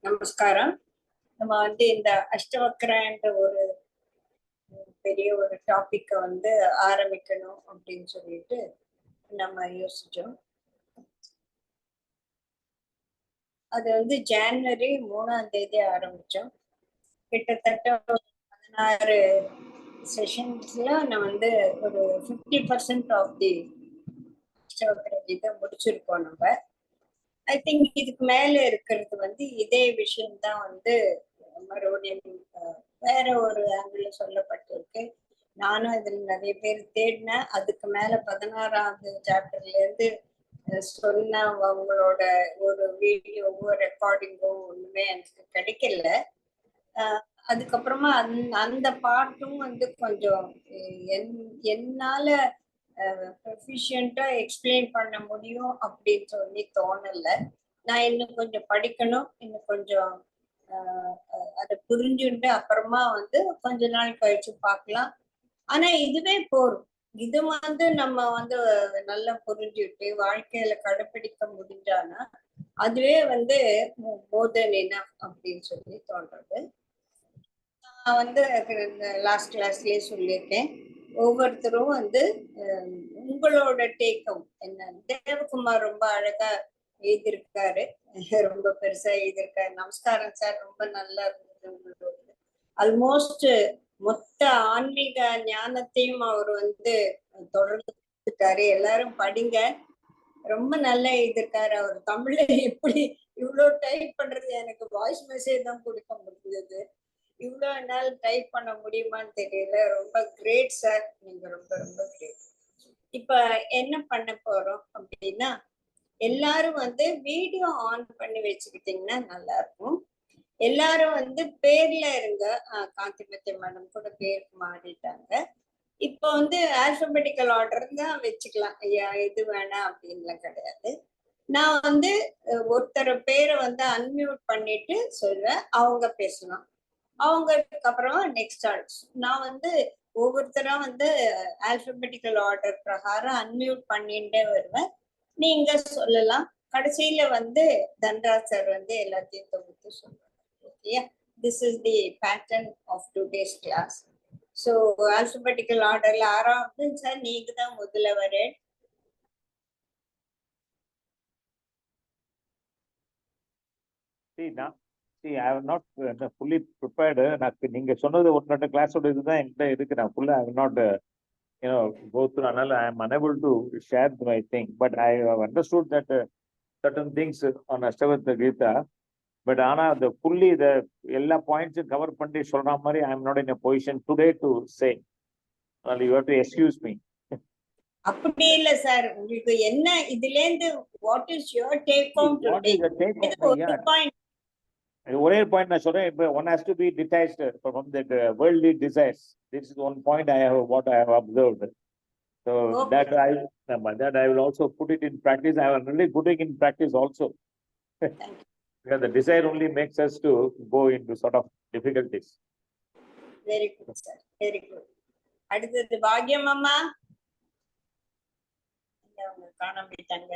நமஸ்காரம். நம்ம இந்த அஷ்டவக்ரன்ற ஒரு பெரிய ஒரு டாபிக்க ஆரம்பிக்கணும் அப்படின்னு சொல்லிட்டு நம்ம யோசிச்சோம். அது ஜனவரி 3ஆம் தேதி ஆரம்பிச்சோம். கிட்டத்தட்ட 16 செஷன்ஸ்ல நான் ஒரு 50% ஆஃப் தி அஷ்டவக்ர கீதை முடிச்சிருக்கோம் நம்ம. ஐ திங்க் இதுக்கு மேல இருக்கிறது இதே விஷயம்தான் மறுபடியும் வேற ஒரு ஆங்கிள் சொல்லப்பட்டிருக்கு. நானும் இதுல நிறைய பேர் தேடினேன். அதுக்கு மேல 16ஆவது சாப்டர்ல இருந்து சொன்ன அவங்களோட ஒரு வீடியோவோ ரெக்கார்டிங்கோ ஒண்ணுமே எனக்கு கிடைக்கல. அதுக்கப்புறமா அந்த பாட்டும் கொஞ்சம் என்னால ப்ரொஃபிஷியண்டா எக்ஸ்பிளைன் பண்ண முடியும் அப்படின்னு சொல்லி தோணல. நான் இன்னும் கொஞ்சம் படிக்கணும், இன்னும் கொஞ்சம் அதை புரிஞ்சுட்டு அப்புறமா கொஞ்ச நாள் கழிச்சு பார்க்கலாம். ஆனா இதுவே போரும். இது நம்ம நல்லா புரிஞ்சுட்டு வாழ்க்கையில கடைபிடிக்க முடிஞ்சானா அதுவே மோர் தென் எனஃப் அப்படின்னு சொல்லி தோன்றது. நான் லாஸ்ட் கிளாஸ்லயே சொல்லியிருக்கேன், ஒவ்வொருத்தரும் உங்களோட டேக்கம் என்ன. தேவகுமார் ரொம்ப அழகா எழுதியிருக்காரு, ரொம்ப பெருசா எழுதியிருக்காரு. நமஸ்காரம் சார், ரொம்ப நல்லா இருந்தது உங்களோட. ஆல்மோஸ்ட் மொத்த ஆன்மீக ஞானத்தையும் அவர் தொடர்ந்து கொடுத்துட்டாரு. எல்லாரும் படிங்க, ரொம்ப நல்லா எழுதியிருக்காரு. அவர் தமிழ்ல எப்படி இவ்வளவு டைப் பண்றது, எனக்கு வாய்ஸ் மெசேஜ் தான் கொடுக்க முடிஞ்சது. இவ்வளவு நாள் டைப் பண்ண முடியுமான்னு தெரியல. ரொம்ப கிரேட் சார், நீங்க ரொம்ப ரொம்ப கிரேட். இப்ப என்ன பண்ண போறோம் அப்படின்னா, எல்லாரும் வீடியோ ஆன் பண்ணி வச்சுக்கிட்டீங்கன்னா நல்லா இருக்கும். எல்லாரும் பேர்ல இருங்க. காந்திமதி மேடம் கூட பேருக்கு மாறிட்டாங்க. இப்போ ஆல்பபெட்டிக்கல் ஆர்டர் தான் வச்சுக்கலாம். ஐயா இது வேணாம் அப்படின்லாம் கிடையாது. நான் ஒருத்தர் பேரை அன்மியூட் பண்ணிட்டு சொல்வேன், அவங்க பேசலாம். அவங்களுக்கு அப்புறமா நெக்ஸ்ட் ஆர்ட்ஸ். நான் ஒவ்வொருத்தரா ஆல்பபெட்டிக்கல் ஆர்டர் பிரகாரம் அன்மியூட் பண்ணிட்டே வருவேன். நீங்க சொல்லலாம். கடைசியில தன்ராஜ் சார் எல்லாத்தையும் தொகுத்து சொல்றாங்க. Okay, this is the pattern of today's class. So alphabetical ஆர்டர்ல 6ஆவது சார் நீங்க தான் முதல்ல வரேன். See, I have not fully prepared. நீங்க சொன்னது ஒன்று கிளாஸோட இதுதான் என்கிட்ட இருக்கு. நான் ஃபுல்லா I have not go through. I am unable to share my thing, but I have understood that certain things on Ashtavakra Gita. But ஆனா the fully the எல்லா பாயிண்ட்ஸும் கவர் பண்ணி சொல்ற மாதிரி I am not in a position today to say. You have to excuse me. அப்படி இல்ல sir, உங்களுக்கு என்ன இதுல இருந்து what is your take home today? ஒரே பாயிண்ட் நான் சொல்றேன். இப்போ one has to be detached from that worldly desires. This is one point what I have observed. So okay. that I will also put it in practice. I am really putting in practice also. Because the desire only makes us to go into sort of difficulties. Very good, sir. Very good. அடுத்தது பாக்யம் அம்மா, அவங்க காணாம போயிட்டாங்க.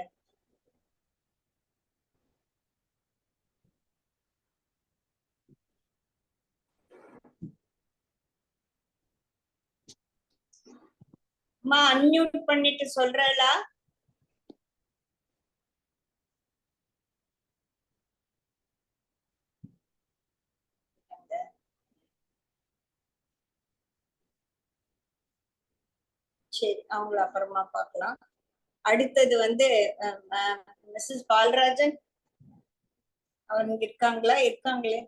அம்மா unmute பண்ணிட்டு சொல்றா? சரி, அவங்கள அப்புறமா பார்க்கலாம். அடுத்தது மிஸ்ஸஸ் பால்ராஜன் அவங்க இருக்காங்களா? இருக்காங்களே.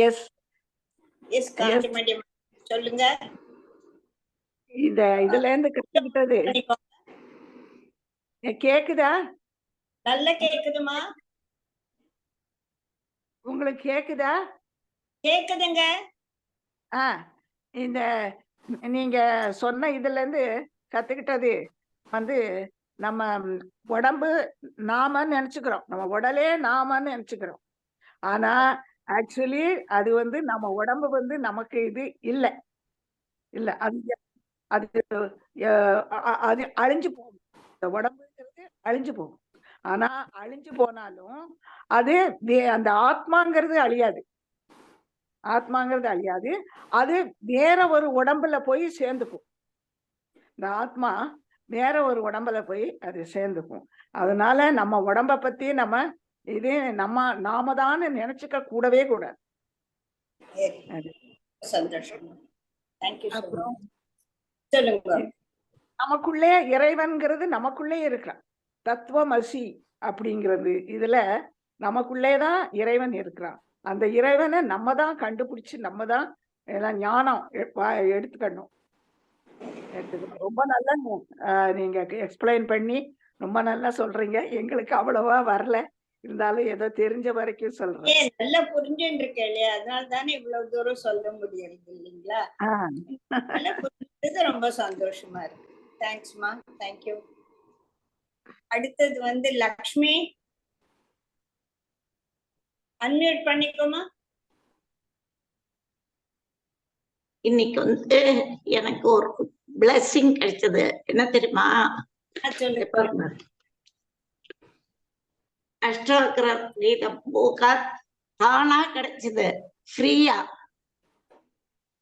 எஸ் எஸ் காந்திமதி சொல்லுங்க. இதுல இருந்து கத்துக்கிட்டது கேக்குதா? நல்லா கேக்குதுமா. உங்களுக்கு கேக்குதா? கேக்குதுங்க. இந்த நீங்க சொன்ன இதுல இருந்து கத்துக்கிட்டது நம்ம உடம்பு நாமன்னு நினைச்சுக்கிறோம், நம்ம உடலே நாமன்னு நினைச்சுக்கிறோம். ஆனா ஆக்சுவலி அது நம்ம உடம்பு நமக்கு இது இல்லை இல்ல, அது அது அது அழிஞ்சு போகும். இந்த உடம்புங்கிறது அழிஞ்சு போகும். ஆனா அழிஞ்சு போனாலும் அது அந்த ஆத்மாங்கிறது அழியாது. ஆத்மாங்கிறது அழியாது. அது வேற ஒரு உடம்புல போய் சேர்ந்துக்கும். இந்த ஆத்மா வேற ஒரு உடம்புல போய் அது சேர்ந்துக்கும். அதனால நம்ம உடம்ப பத்தி நம்ம இதே நாம தான் நினைச்சுக்க கூடவே கூடாது. அது. சந்தோஷம். தேங்க்யூ. அப்புறம் சொல்லுங்க. நமக்குள்ளே இறைவன்கிறது நமக்குள்ளே இருக்கிறான். தத்துவமசி அப்படிங்கிறது இதுல நமக்குள்ளேதான் இறைவன் இருக்கிறான். அந்த இறைவனை நம்ம தான் கண்டுபிடிச்சு நம்ம தான் எல்லாம் ஞானம் எடுத்துக்கணும். ரொம்ப நல்லா நீங்க எக்ஸ்பிளைன் பண்ணி ரொம்ப நல்லா சொல்றீங்க. எங்களுக்கு அவ்வளவா வரல, இருந்தாலும் ஏதோ தெரிஞ்ச வரைக்கும் சொல்றேன். நல்லா புரிஞ்சுட்டு இருக்கேன் இல்லையா, அதனால தானே இவ்வளவு தூரம் சொல்ல முடியறது இல்லைங்களா? நல்லா புரிஞ்சது ரொம்ப சந்தோஷமா இருக்கு. தேங்க்ஸ்மா, தேங்க்யூ. அடுத்தது வந்து லக்ஷ்மி, அன்மியூட் பண்ணிக்கோமா. இன்னைக்கு வந்து எனக்கு ஒரு பிளெஸிங் கிடைச்சது. என்ன தெரியுமா? அஷ்டவக்ர கீதம் புக்கா தானா கிடைச்சது, ஃப்ரீயா.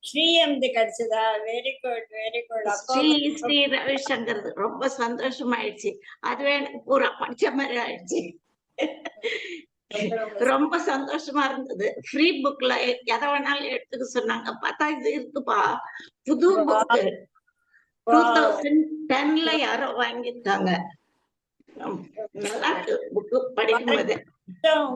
ஸ்ரீஎம்து கிடைச்சதா? Very good, very good. Sri Ravishankar ரொம்ப சந்தோஷமாயிடுச்சு. அதுவே எனக்கு பூரா படிச்ச மாதிரி ஆயிடுச்சு. ரொம்ப சந்தோஷமா இருந்தது. ஃப்ரீ புக்ல எதை வேணாலும் எடுத்துக்க சொன்னாங்க. பார்த்தா இது இருக்குப்பா, புது புக்கு. 2010ல யாரோ வாங்கிட்டாங்க. நல்லா இருக்கு புக்கு படிக்கும்போது.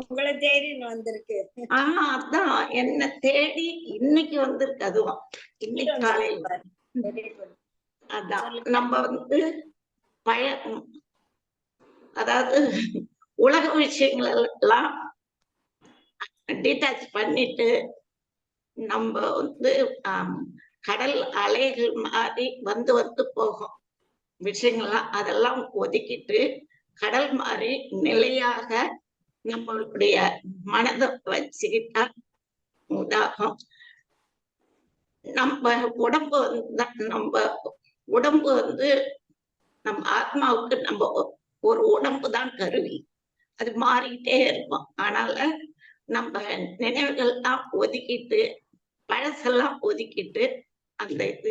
உங்களை தேடி வந்திருக்கு. ஆமா, அதான் என்ன தேடி இன்னைக்கு வந்திருக்கு. அதுவும் இன்னைக்கு காலையில. அதான் நம்ம வந்து பழைய, அதாவது உலக விஷயங்கள் எல்லாம் டீட்டாச் பண்ணிட்டு நம்ம வந்து கடல் அலைகள் மாதிரி வந்து வந்து போகும் விஷயங்கள்லாம், அதெல்லாம் ஒதுக்கிட்டு கடல் மாதிரி நிலையாக நம்மளுடைய மனதை வச்சுக்கிட்டா உதாகும். நம்ம உடம்பு வந்து நம்ம ஆத்மாவுக்கு நம்ம ஒரு உடம்பு தான் கருவி. அது மாறிக்கிட்டே இருக்கும். அதனால நம்ம நினைவுகள் எல்லாம் ஒதுக்கிட்டு, பழசெல்லாம் ஒதுக்கிட்டு, அந்த இது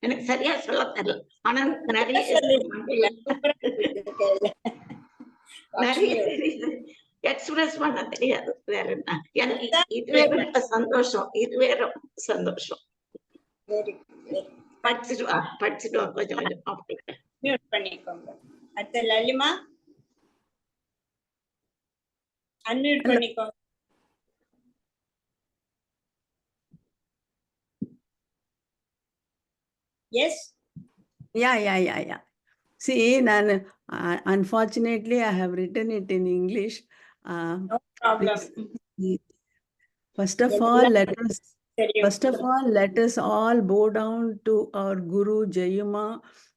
எனக்கு சரியா சொல்ல தெரியல. ஆனா நிறைய எக்ஸ்பிரஸ் பண்ண தெரியாது. வேற என்ன, எனக்கு இதுவே ரொம்ப சந்தோஷம். இதுவே ரொம்ப சந்தோஷம். படிச்சுட்டு வா கொஞ்சம் கொஞ்சம். மியூட் பண்ணிக்கோங்க. அடுத்த லலிமா, அன்மியூட் பண்ணிக்கோங்க. Yes. Yeah. See, unfortunately, I have written it in English. No problem. First of all, let us all bow down to our Guru Jayuma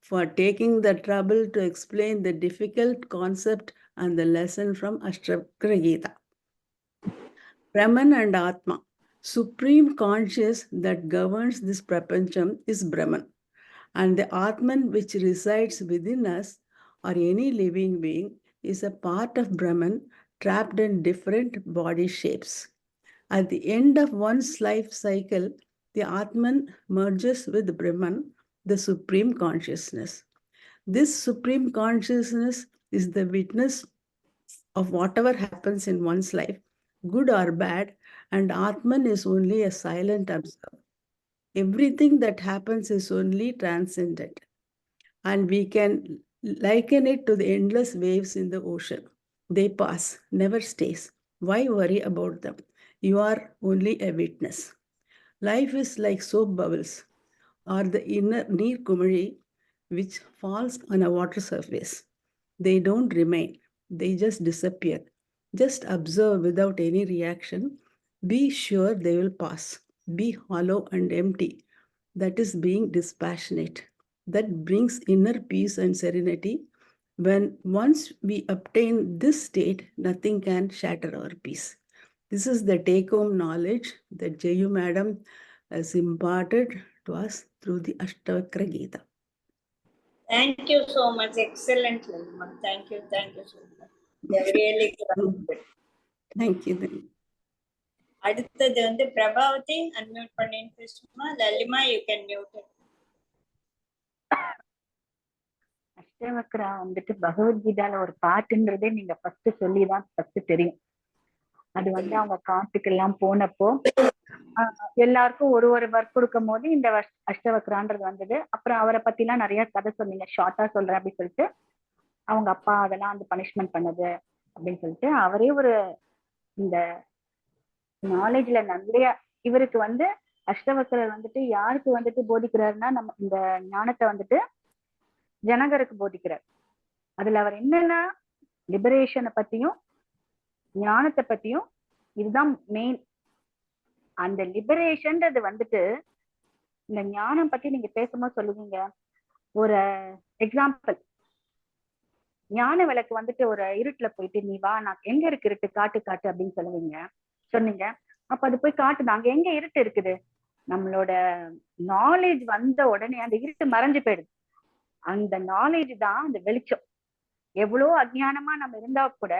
for taking the trouble to explain the difficult concept and the lesson from Ashtavakra Gita. Brahman and Atma, supreme conscious that governs this prapancham, is Brahman. And the Atman which resides within us or any living being is a part of Brahman trapped in different body shapes. At the end of one's life cycle, the Atman merges with Brahman, the supreme consciousness. This supreme consciousness is the witness of whatever happens in one's life, good or bad, and Atman is only a silent observer. Everything that happens is only transcendent, and we can liken it to the endless waves in the ocean. They pass, never stays. Why worry about them? You are only a witness. Life is like soap bubbles or the inner neer kumari which falls on a water surface. They don't remain, they just disappear. Just observe without any reaction. Be sure they will pass. Be hollow and empty. That is being dispassionate. That brings inner peace and serenity. When once we obtain this state, nothing can shatter our peace. This is the take-home knowledge that Jayu Madam has imparted to us through the Ashtavakra Gita. Thank you so much. Excellent, Lalima. Thank you so much. They're really good. Thank you. அடுத்தது வந்து Prabhavati unmute பண்ணிட்டு பேசுமா. லலிமா you can mute. அஷ்டவக்ரா வந்துட்டு பகவத்கீதால ஒரு பாட்டுன்றதே நீங்க first சொல்லிதான் first தெரியும். அது வந்து அவங்க காட்டுக்கு எல்லாம் போனப்போ எல்லாருக்கும் ஒரு ஒரு ஒர்க் கொடுக்கும் போது இந்த அஷ்டவக்ரான்றது வந்தது. அப்புறம் அவரை பத்தி எல்லாம் நிறைய கதை சொன்னீங்க, ஷார்ட்டா சொல்றேன் அப்படின்னு சொல்லிட்டு. அவங்க அப்பா அதெல்லாம் வந்து பனிஷ்மெண்ட் பண்ணது அப்படின்னு சொல்லிட்டு அவரே ஒரு இந்த நாலேஜ்ல நிறைய இவருக்கு வந்து அஷ்டவக்ரர் வந்துட்டு யாருக்கு வந்துட்டு போதிக்கிறாருன்னா நம்ம இந்த ஞானத்தை வந்துட்டு ஜனகருக்கு போதிக்கிறார். அதுல அவர் என்னன்னா லிபரேஷனை பத்தியும் ஞானத்தை பத்தியும் இதுதான் மெயின். அந்த லிபரேஷன்றது வந்துட்டு இந்த ஞானம் பத்தி நீங்க பேசும்போது சொல்லுவீங்க. ஒரு எக்ஸாம்பிள், ஞான விளக்கு வந்துட்டு ஒரு இருட்டுல போயிட்டு நீ வா, நான் எங்க இருக்கு இருட்டு காட்டு காட்டு அப்படின்னு சொன்னீங்க. அப்ப அது போய் காட்டுது அங்க எங்க இருட்டு இருக்குது. நம்மளோட நாலேஜ் வந்த உடனே அந்த இருட்டு மறைஞ்சு போயிடுது. அந்த நாலேஜ் தான் அந்த வெளிச்சம். எவ்வளவு அஜ்ஞானமா நம்ம இருந்தா கூட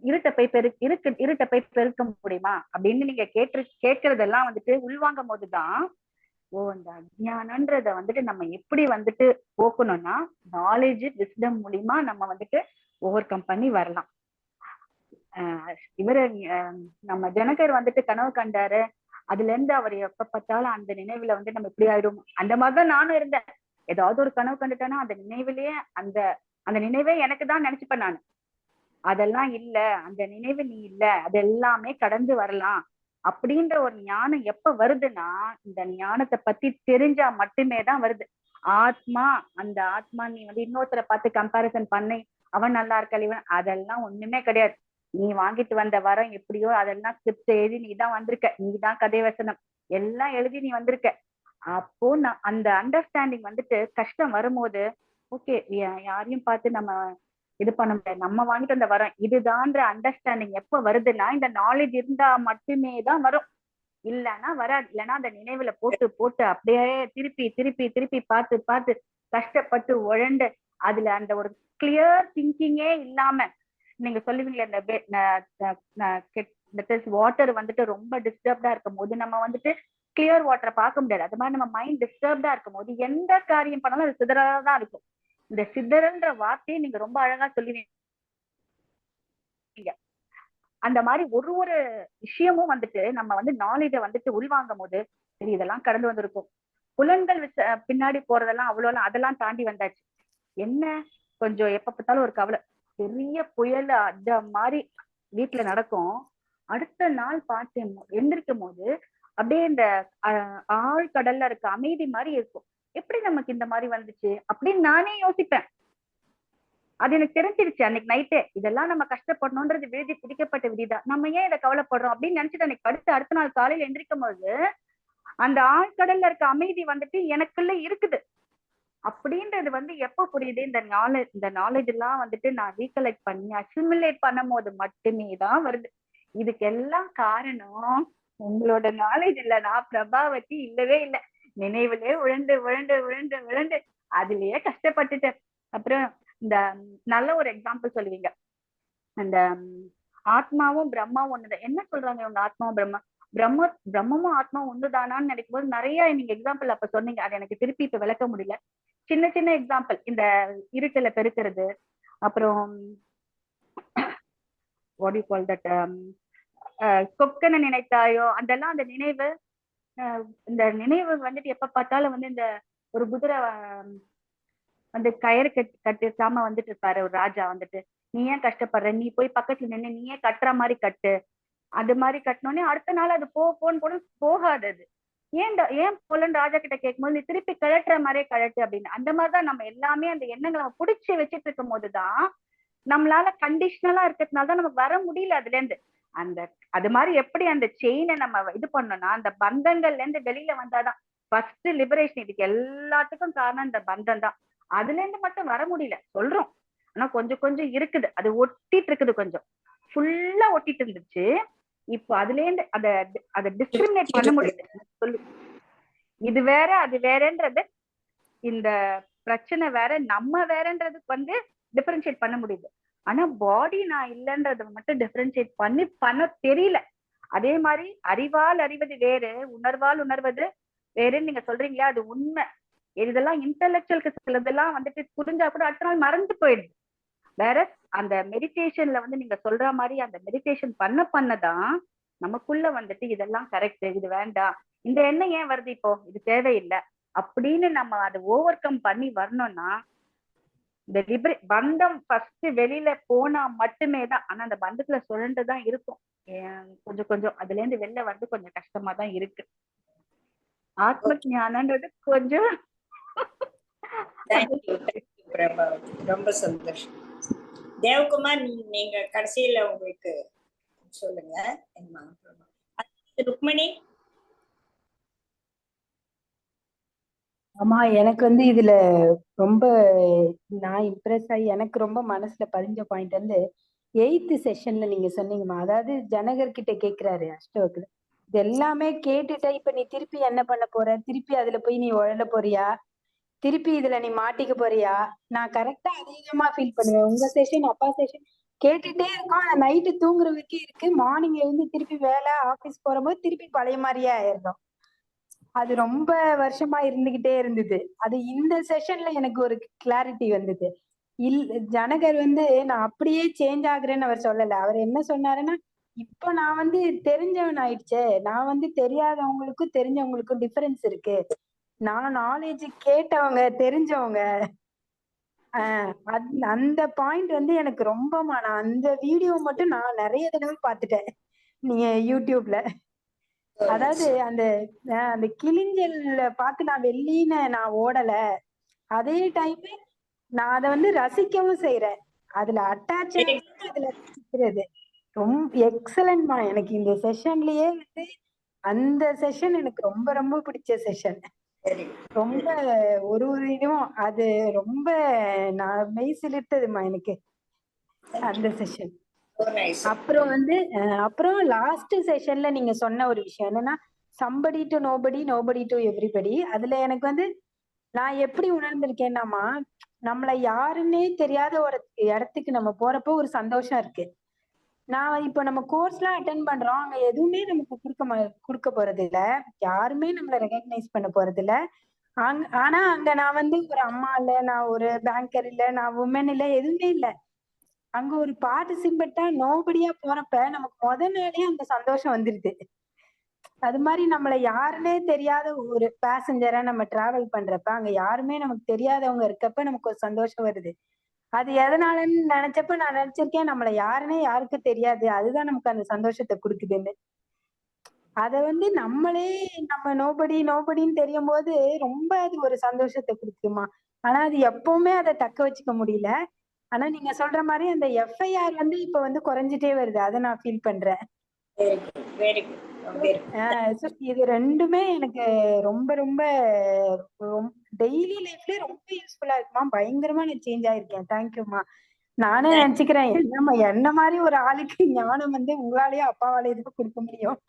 இருட்டை போய் பெருக்க முடியுமா அப்படின்னு நீங்க கேட்கறதெல்லாம் வந்துட்டு உள்வாங்கும் போதுதான் அந்த அஜ்ஞானன்றத வந்துட்டு நம்ம எப்படி வந்துட்டு போக்கணும்னா நாலேஜ் விஸ்டம் மூலியமா நம்ம வந்துட்டு ஓவர் கம் பண்ணி வரலாம். இவரு நம்ம ஜனகர் வந்துட்டு கனவு கண்டாரு. அதுல இருந்து அவர் எப்ப பார்த்தாலும் அந்த நினைவுல வந்து நம்ம எப்படி ஆயிடும். அந்த மாதிரிதான் நானும் இருந்தேன். ஏதாவது ஒரு கனவு கண்டுட்டேன்னா அந்த நினைவுலயே அந்த நினைவே எனக்கு தான் நினைச்சுப்பேன் நான். அதெல்லாம் இல்ல, அந்த நினைவு நீ இல்ல, அது எல்லாமே கடந்து வரலாம் அப்படின்ற ஒரு ஞானம் எப்ப வருதுன்னா இந்த ஞானத்தை பத்தி தெரிஞ்சா மட்டுமே தான் வருது. ஆத்மா, அந்த ஆத்மா நீ வந்து இன்னொருத்தரை பார்த்து கம்பாரிசன் பண்ணி அவன் நல்லா இருக்கா இவன், அதெல்லாம் ஒண்ணுமே கிடையாது. நீ வாங்கிட்டு வந்த வரம் எப்படியோ அதெல்லாம் ஸ்கிரிப்ட் எழுதி நீ தான் வந்திருக்க, நீ தான் கதை வசனம் எல்லாம் எழுதி நீ வந்திருக்க. அப்போ நான் அந்த அண்டர்ஸ்டாண்டிங் வந்துட்டு கஷ்டம் வரும்போது ஓகே யாரையும் பார்த்து நம்ம இது பண்ண முடியாது, நம்ம வாங்கிட்டு வந்த வரோம் இதுதான்ற அண்டர்ஸ்டாண்டிங் எப்ப வருதுன்னா இந்த நாலேஜ் இருந்தா மட்டுமே தான் வரும். இல்லைன்னா வராது. இல்லைன்னா அந்த நினைவுல போட்டு அப்படியே திருப்பி பார்த்து கஷ்டப்பட்டு உழண்டு அதுல அந்த ஒரு கிளியர் திங்கிங்கே இல்லாம நீங்க சொல்லுவீங்களே இந்த வாட்டர் வந்துட்டு ரொம்ப டிஸ்டர்ப்டா இருக்கும் போது நம்ம வந்துட்டு கிளியர் வாட்டரை பார்க்க முடியாது. அது மாதிரி நம்ம மைண்ட் டிஸ்டர்ப்டா இருக்கும் போது எந்த காரியம் பண்ணாலும் அது சிதறதான் இருக்கும். இந்த சிதறன்ற வார்த்தையை நீங்க ரொம்ப அழகா சொல்லுவீங்க. அந்த மாதிரி ஒரு விஷயமும் வந்துட்டு நம்ம வந்து நாலேஜை வந்துட்டு உள்வாங்கும் போது சரி இதெல்லாம் கடந்து வந்திருக்கும். புலன்கள் பின்னாடி போறதெல்லாம் அவ்வளோலாம் அதெல்லாம் தாண்டி வந்தாச்சு. என்ன கொஞ்சம் எப்ப பார்த்தாலும் ஒரு கவலை, பெரிய புயல் அந்த மாதிரி வீட்டுல நடக்கும். அடுத்த நாள் பார்த்து எந்திரிக்கும் போது அப்படியே இந்த ஆழ்கடல்ல இருக்க அமைதி மாதிரி இருக்கும். எப்படி நமக்கு இந்த மாதிரி வந்துச்சு அப்படின்னு நானே யோசிப்பேன். அது எனக்கு தெரிஞ்சிருச்சு அன்னைக்கு நைட்டே. இதெல்லாம் நம்ம கஷ்டப்படணும்ன்றது விழுதி பிடிக்கப்பட்ட விதிதான், நம்ம ஏன் இதை கவலைப்படுறோம் அப்படின்னு நினைச்சிட்டு அன்னைக்கு அடுத்த நாள் காலையில எந்திரிக்கும் போது அந்த ஆழ்கடல்ல இருக்க அமைதி வந்துட்டு எனக்குள்ள இருக்குது அப்படின்றது வந்து எப்ப புரியுது. இந்த நாலேஜ் எல்லாம் வந்துட்டு நான் ரீகலெக்ட் பண்ணி அசிமுலேட் பண்ணும் போது மட்டுமே தான் வருது. இதுக்கெல்லாம் காரணம் உங்களோட நாலேஜ் இல்லைன்னா பிரபாவதி இல்லவே இல்லை. நினைவுலயே விழுந்து அதுலயே கஷ்டப்பட்டுட்டேன். அப்புறம் இந்த நல்ல ஒரு எக்ஸாம்பிள் சொல்லுவீங்க, அந்த ஆத்மாவும் பிரம்மாவும் ஒண்ணுதான். என்ன சொல்றாங்க இவங்க ஆத்மாவும் பிரம்மமும் ஆத்மாவும் ஒண்ணுதானான்னு நினைக்கும் போது நிறைய நீங்க எக்ஸாம்பிள் அப்ப சொன்னீங்க. அது எனக்கு திருப்பி இப்ப விளக்க முடியல. சின்ன எக்ஸாம்பிள், இந்த இருட்டுல பெருக்கிறது, அப்புறம் வாட் யூ கால் தட் கொக்கனை நினைத்தாயோ அதெல்லாம் அந்த நினைவு. இந்த நினைவு வந்துட்டு எப்ப பார்த்தாலும் வந்து இந்த ஒரு குதிரை வந்து கயிறு கட்டாம வந்துட்டு இருப்பாரு ஒரு ராஜா வந்துட்டு, நீ ஏன் கஷ்டப்படுற, நீ போய் பக்கத்துல நின்று நீயே கட்டுற மாதிரி கட்டு. அது மாதிரி கட்டினோடனே அடுத்த நாள் அது போன்னு போகாது. அது ஏன் போலன்னு ராஜா கிட்ட கேட்கும்போது நீ திருப்பி கழட்டுற மாதிரியே கழட்டு அப்படின்னு. அந்த மாதிரிதான் நம்ம எல்லாமே அந்த எண்ணங்களை புடிச்சு வச்சுட்டு இருக்கும் போதுதான் நம்மளால கண்டிஷனலா இருக்கிறதுனாலதான் நமக்கு வர முடியல அதுல இருந்து. அது மாதிரி எப்படி அந்த செயினை நம்ம இது பண்ணோம்னா அந்த பந்தங்கள்ல இருந்து வெளியில வந்தாதான் ஃபர்ஸ்ட் லிபரேஷன். இதுக்கு எல்லாத்துக்கும் காரணம் இந்த பந்தம் தான். அதுல இருந்து மட்டும் வர முடியல சொல்றோம், ஆனா கொஞ்சம் இருக்குது, அது ஒட்டிட்டு இருக்குது, கொஞ்சம் ஃபுல்லா ஒட்டிட்டு இருந்துச்சு. இப்போ அதுல இருந்து அதை டிஸ்கிரிமினேட் பண்ண முடியுது. சொல்லு இது வேற அது வேறன்றது இந்த பிரச்சனை வேற, நம்ம வேறன்றதுக்கு வந்து டிஃபரன்ஷியேட் பண்ண முடியுது. ஆனா பாடி நான் இல்லைன்றத மட்டும் டிஃபரன்ஷியேட் பண்ண தெரியல. அதே மாதிரி அறிவால் அறிவது வேறு, உணர்வால் உணர்வது வேறுன்னு நீங்க சொல்றீங்களா, அது உண்மை. இதெல்லாம் இன்டெலெக்சுவலுக்கு சிலதெல்லாம் வந்துட்டு புரிஞ்சா கூட அடுத்த நாள் மறந்து போயிடுது. வேற அந்த மெடிடேஷன்ல வந்து நீங்க சொல்ற மாதிரி அந்த மெடிடேஷன் பண்ணதான் நமக்குள்ள வந்துட்டு இதெல்லாம் கரெக்ட், இது வேண்டாம், இந்த எண்ணம் ஏன் வருது இப்போ, இது தேவையில்லை அப்படின்னு நம்ம அதை ஓவர் கம் பண்ணி வரணும்னா இந்த பந்தம் ஃபர்ஸ்ட் வெளியில போனா மட்டுமே தான். ஆனா அந்த பந்தத்துல சுழண்டுதான் இருக்கும். கொஞ்சம் கொஞ்சம் அதுல இருந்து வெளில வந்து கொஞ்சம் கஷ்டமா தான் இருக்கு. ஆத்ம ஞானன்றது கொஞ்சம் பிரபாவதி, ரொம்ப சந்தோஷம். தேவகுமார், நீங்க கடைசியில உங்களுக்கு சொல்லுங்க. ருக்மணி. ஆமா, எனக்கு வந்து இதுல ரொம்ப நான் இம்ப்ரெஸ் ஆகி எனக்கு ரொம்ப மனசுல பதிஞ்ச பாயிண்ட் வந்து 8th செஷன்ல நீங்க சொன்னீங்கம்மா. அதாவது ஜனகர் கிட்ட கேக்குறாரு அஷ்டவக்ரர், இது எல்லாமே கேட்டுட்டா இப்ப நீ திருப்பி என்ன பண்ண போற, திருப்பி அதுல போய் நீ உழல போறியா, திருப்பி இதுல நீ மாட்டிக்க போறியா? நான் கரெக்டா அதிகமா ஃபீல் பண்ணுவேன். உங்க செஷன் அப்பா செஷன் கேட்டுட்டே இருக்கோம், நைட்டு தூங்குற வரைக்கும் இருக்கு, மார்னிங் எழுந்து திருப்பி வேலை ஆபீஸ் போறபோது திருப்பி பழைய மாதிரியே ஆயிடும். அது ரொம்ப வருஷமா இருந்துகிட்டே இருந்தது. அது இந்த செஷன்ல எனக்கு ஒரு கிளாரிட்டி வந்தது. ஜனகர் வந்து நான் அப்படியே சேஞ்ச் ஆகுறேன்னு அவர் சொல்லல. அவர் என்ன சொன்னாருன்னா, இப்ப நான் வந்து தெரிஞ்சவன் ஆயிடுச்சே, நான் வந்து தெரியாதவங்களுக்கும் தெரிஞ்சவங்களுக்கும் டிஃபரன்ஸ் இருக்கு, நான் நாலேஜ் கேட்டவங்க தெரிஞ்சவங்க. அந்த பாயிண்ட் வந்து எனக்கு ரொம்ப, நான் அந்த வீடியோ மட்டும் நான் நிறைய தடவை பார்த்துட்டேன் நீங்க யூடியூப்ல. அதாவது அந்த கிளிஞ்சல்ல பார்த்து நான் வெள்ளின்னு நான் ஓடல, அதே டைம் நான் அதை வந்து ரசிக்கவும் செய்யறேன், அதுல அட்டாச் அதுல ரசிக்கிறது. ரொம்ப எக்ஸலன்ட்மா. எனக்கு இந்த செஷன்லயே வந்து அந்த செஷன் எனக்கு ரொம்ப ரொம்ப பிடிச்ச செஷன். ரொம்ப ஒரு இதுவும் அது ரொம்ப நான் மெய் சிலிர்த்ததுமா எனக்கு அந்த செஷன். அப்புறம் வந்து அப்புறம் லாஸ்ட் செஷன்ல நீங்க சொன்ன ஒரு விஷயம் என்னன்னா, somebody to nobody, nobody to everybody. அதுல எனக்கு வந்து நான் எப்படி உணர்ந்திருக்கேன்னாமா, நம்மளை யாருன்னே தெரியாத ஒரு இடத்துக்கு நம்ம போறப்போ ஒரு சந்தோஷம் இருக்கு. நான் இப்போ நம்ம கோர்ஸ் எல்லாம் அட்டென்ட் பண்றோம், அங்க எதுவுமே நமக்கு கொடுக்க போறது இல்ல, யாருமே நம்மள ரெகக்னைஸ் பண்ண போறது இல்ல. ஆனா அங்க நான் வந்து ஒரு அம்மா இல்ல, நான் ஒரு பேங்கர் இல்ல, நான் உமன் இல்ல, எதுவுமே இல்ல. அங்க ஒரு பார்ட்டிசிபெண்டா நோபடியா போறப்ப நமக்கு நாளே அந்த சந்தோஷம் வந்துருது. அது மாதிரி நம்மள யாருன்னே தெரியாத ஒரு பேசஞ்சரா நம்ம டிராவல் பண்றப்ப அங்க யாருமே நமக்கு தெரியாதவங்க இருக்கப்ப நமக்கு ஒரு சந்தோஷம் வருது. அது எதனாலன்னு நினைச்சப்ப நான் நினைச்சிருக்கேன், நம்மள யாருன்னே யாருக்கும் தெரியாது, அதுதான் நமக்கு அந்த சந்தோஷத்தை கொடுக்குதுன்னு. அத வந்து நம்மளே நம்ம நோபடின்னு தெரியும் போது ரொம்ப அது ஒரு சந்தோஷத்தை கொடுக்குமா. ஆனா அது எப்பவுமே அதை தக்க வச்சுக்க முடியல. ஆனா நீங்க சொல்ற மாதிரி அந்த எஃப்ஐஆர் வந்து இப்ப வந்து குறைஞ்சிட்டே வருது, அதை நான் ஃபீல் பண்றேன். இது ரெண்டுமே எனக்கு ரொம்ப ரொம்ப டெய்லி லைஃப்ல ரொம்ப யூஸ்ஃபுல்லா இருக்குமா. பயங்கரமா நான் சேஞ்ச் ஆயிருக்கேன். தேங்க்யூமா. நானே நினைச்சுக்கிறேன், என்னம்மா என்ன மாதிரி ஒரு ஆளுக்கு ஞானம் வந்து உங்களாலேயே அப்பாவாலேயே எதுக்கு கொடுக்க முடியும்?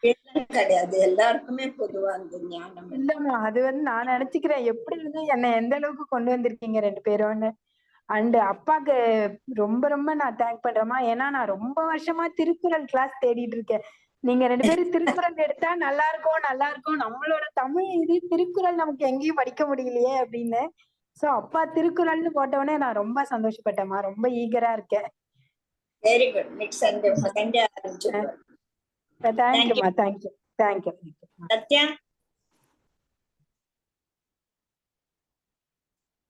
கிடையாது, எல்லாருக்குமே பொதுவா அந்த ஞானம் இல்லம்மா. அது வந்து நான் நினைச்சுக்கிறேன், எப்படி இருந்து என்னை எந்த அளவுக்கு கொண்டு வந்திருக்கீங்க 2 பேரும்னு. அண்ட் அப்பாக்கு ரொம்ப ரொம்ப நான் தேங்க் பண்றேம்மா. ஏன்னா நான் ரொம்ப வருஷமா திருக்குறள் கிளாஸ் தேடிட்டு இருக்கேன். நீங்க 2 பேரும் திருக்குறள் எடுத்தா நல்லா இருக்கும், நம்மளோட தமிழ் இது திருக்குறள் நமக்கு எங்கேயும் படிக்க முடியலையே அப்படின்னு. சோ அப்பா திருக்குறள்னு போட்டவனே நான் ரொம்ப சந்தோஷப்பட்டேம்மா, ரொம்ப ஈகரா இருக்கேன். Very good. நெக்ஸ்ட் சண்டே ஆரம்பிச்சிடுறோம். தேங்க்யூமா. தேங்க்யூ. சத்யா.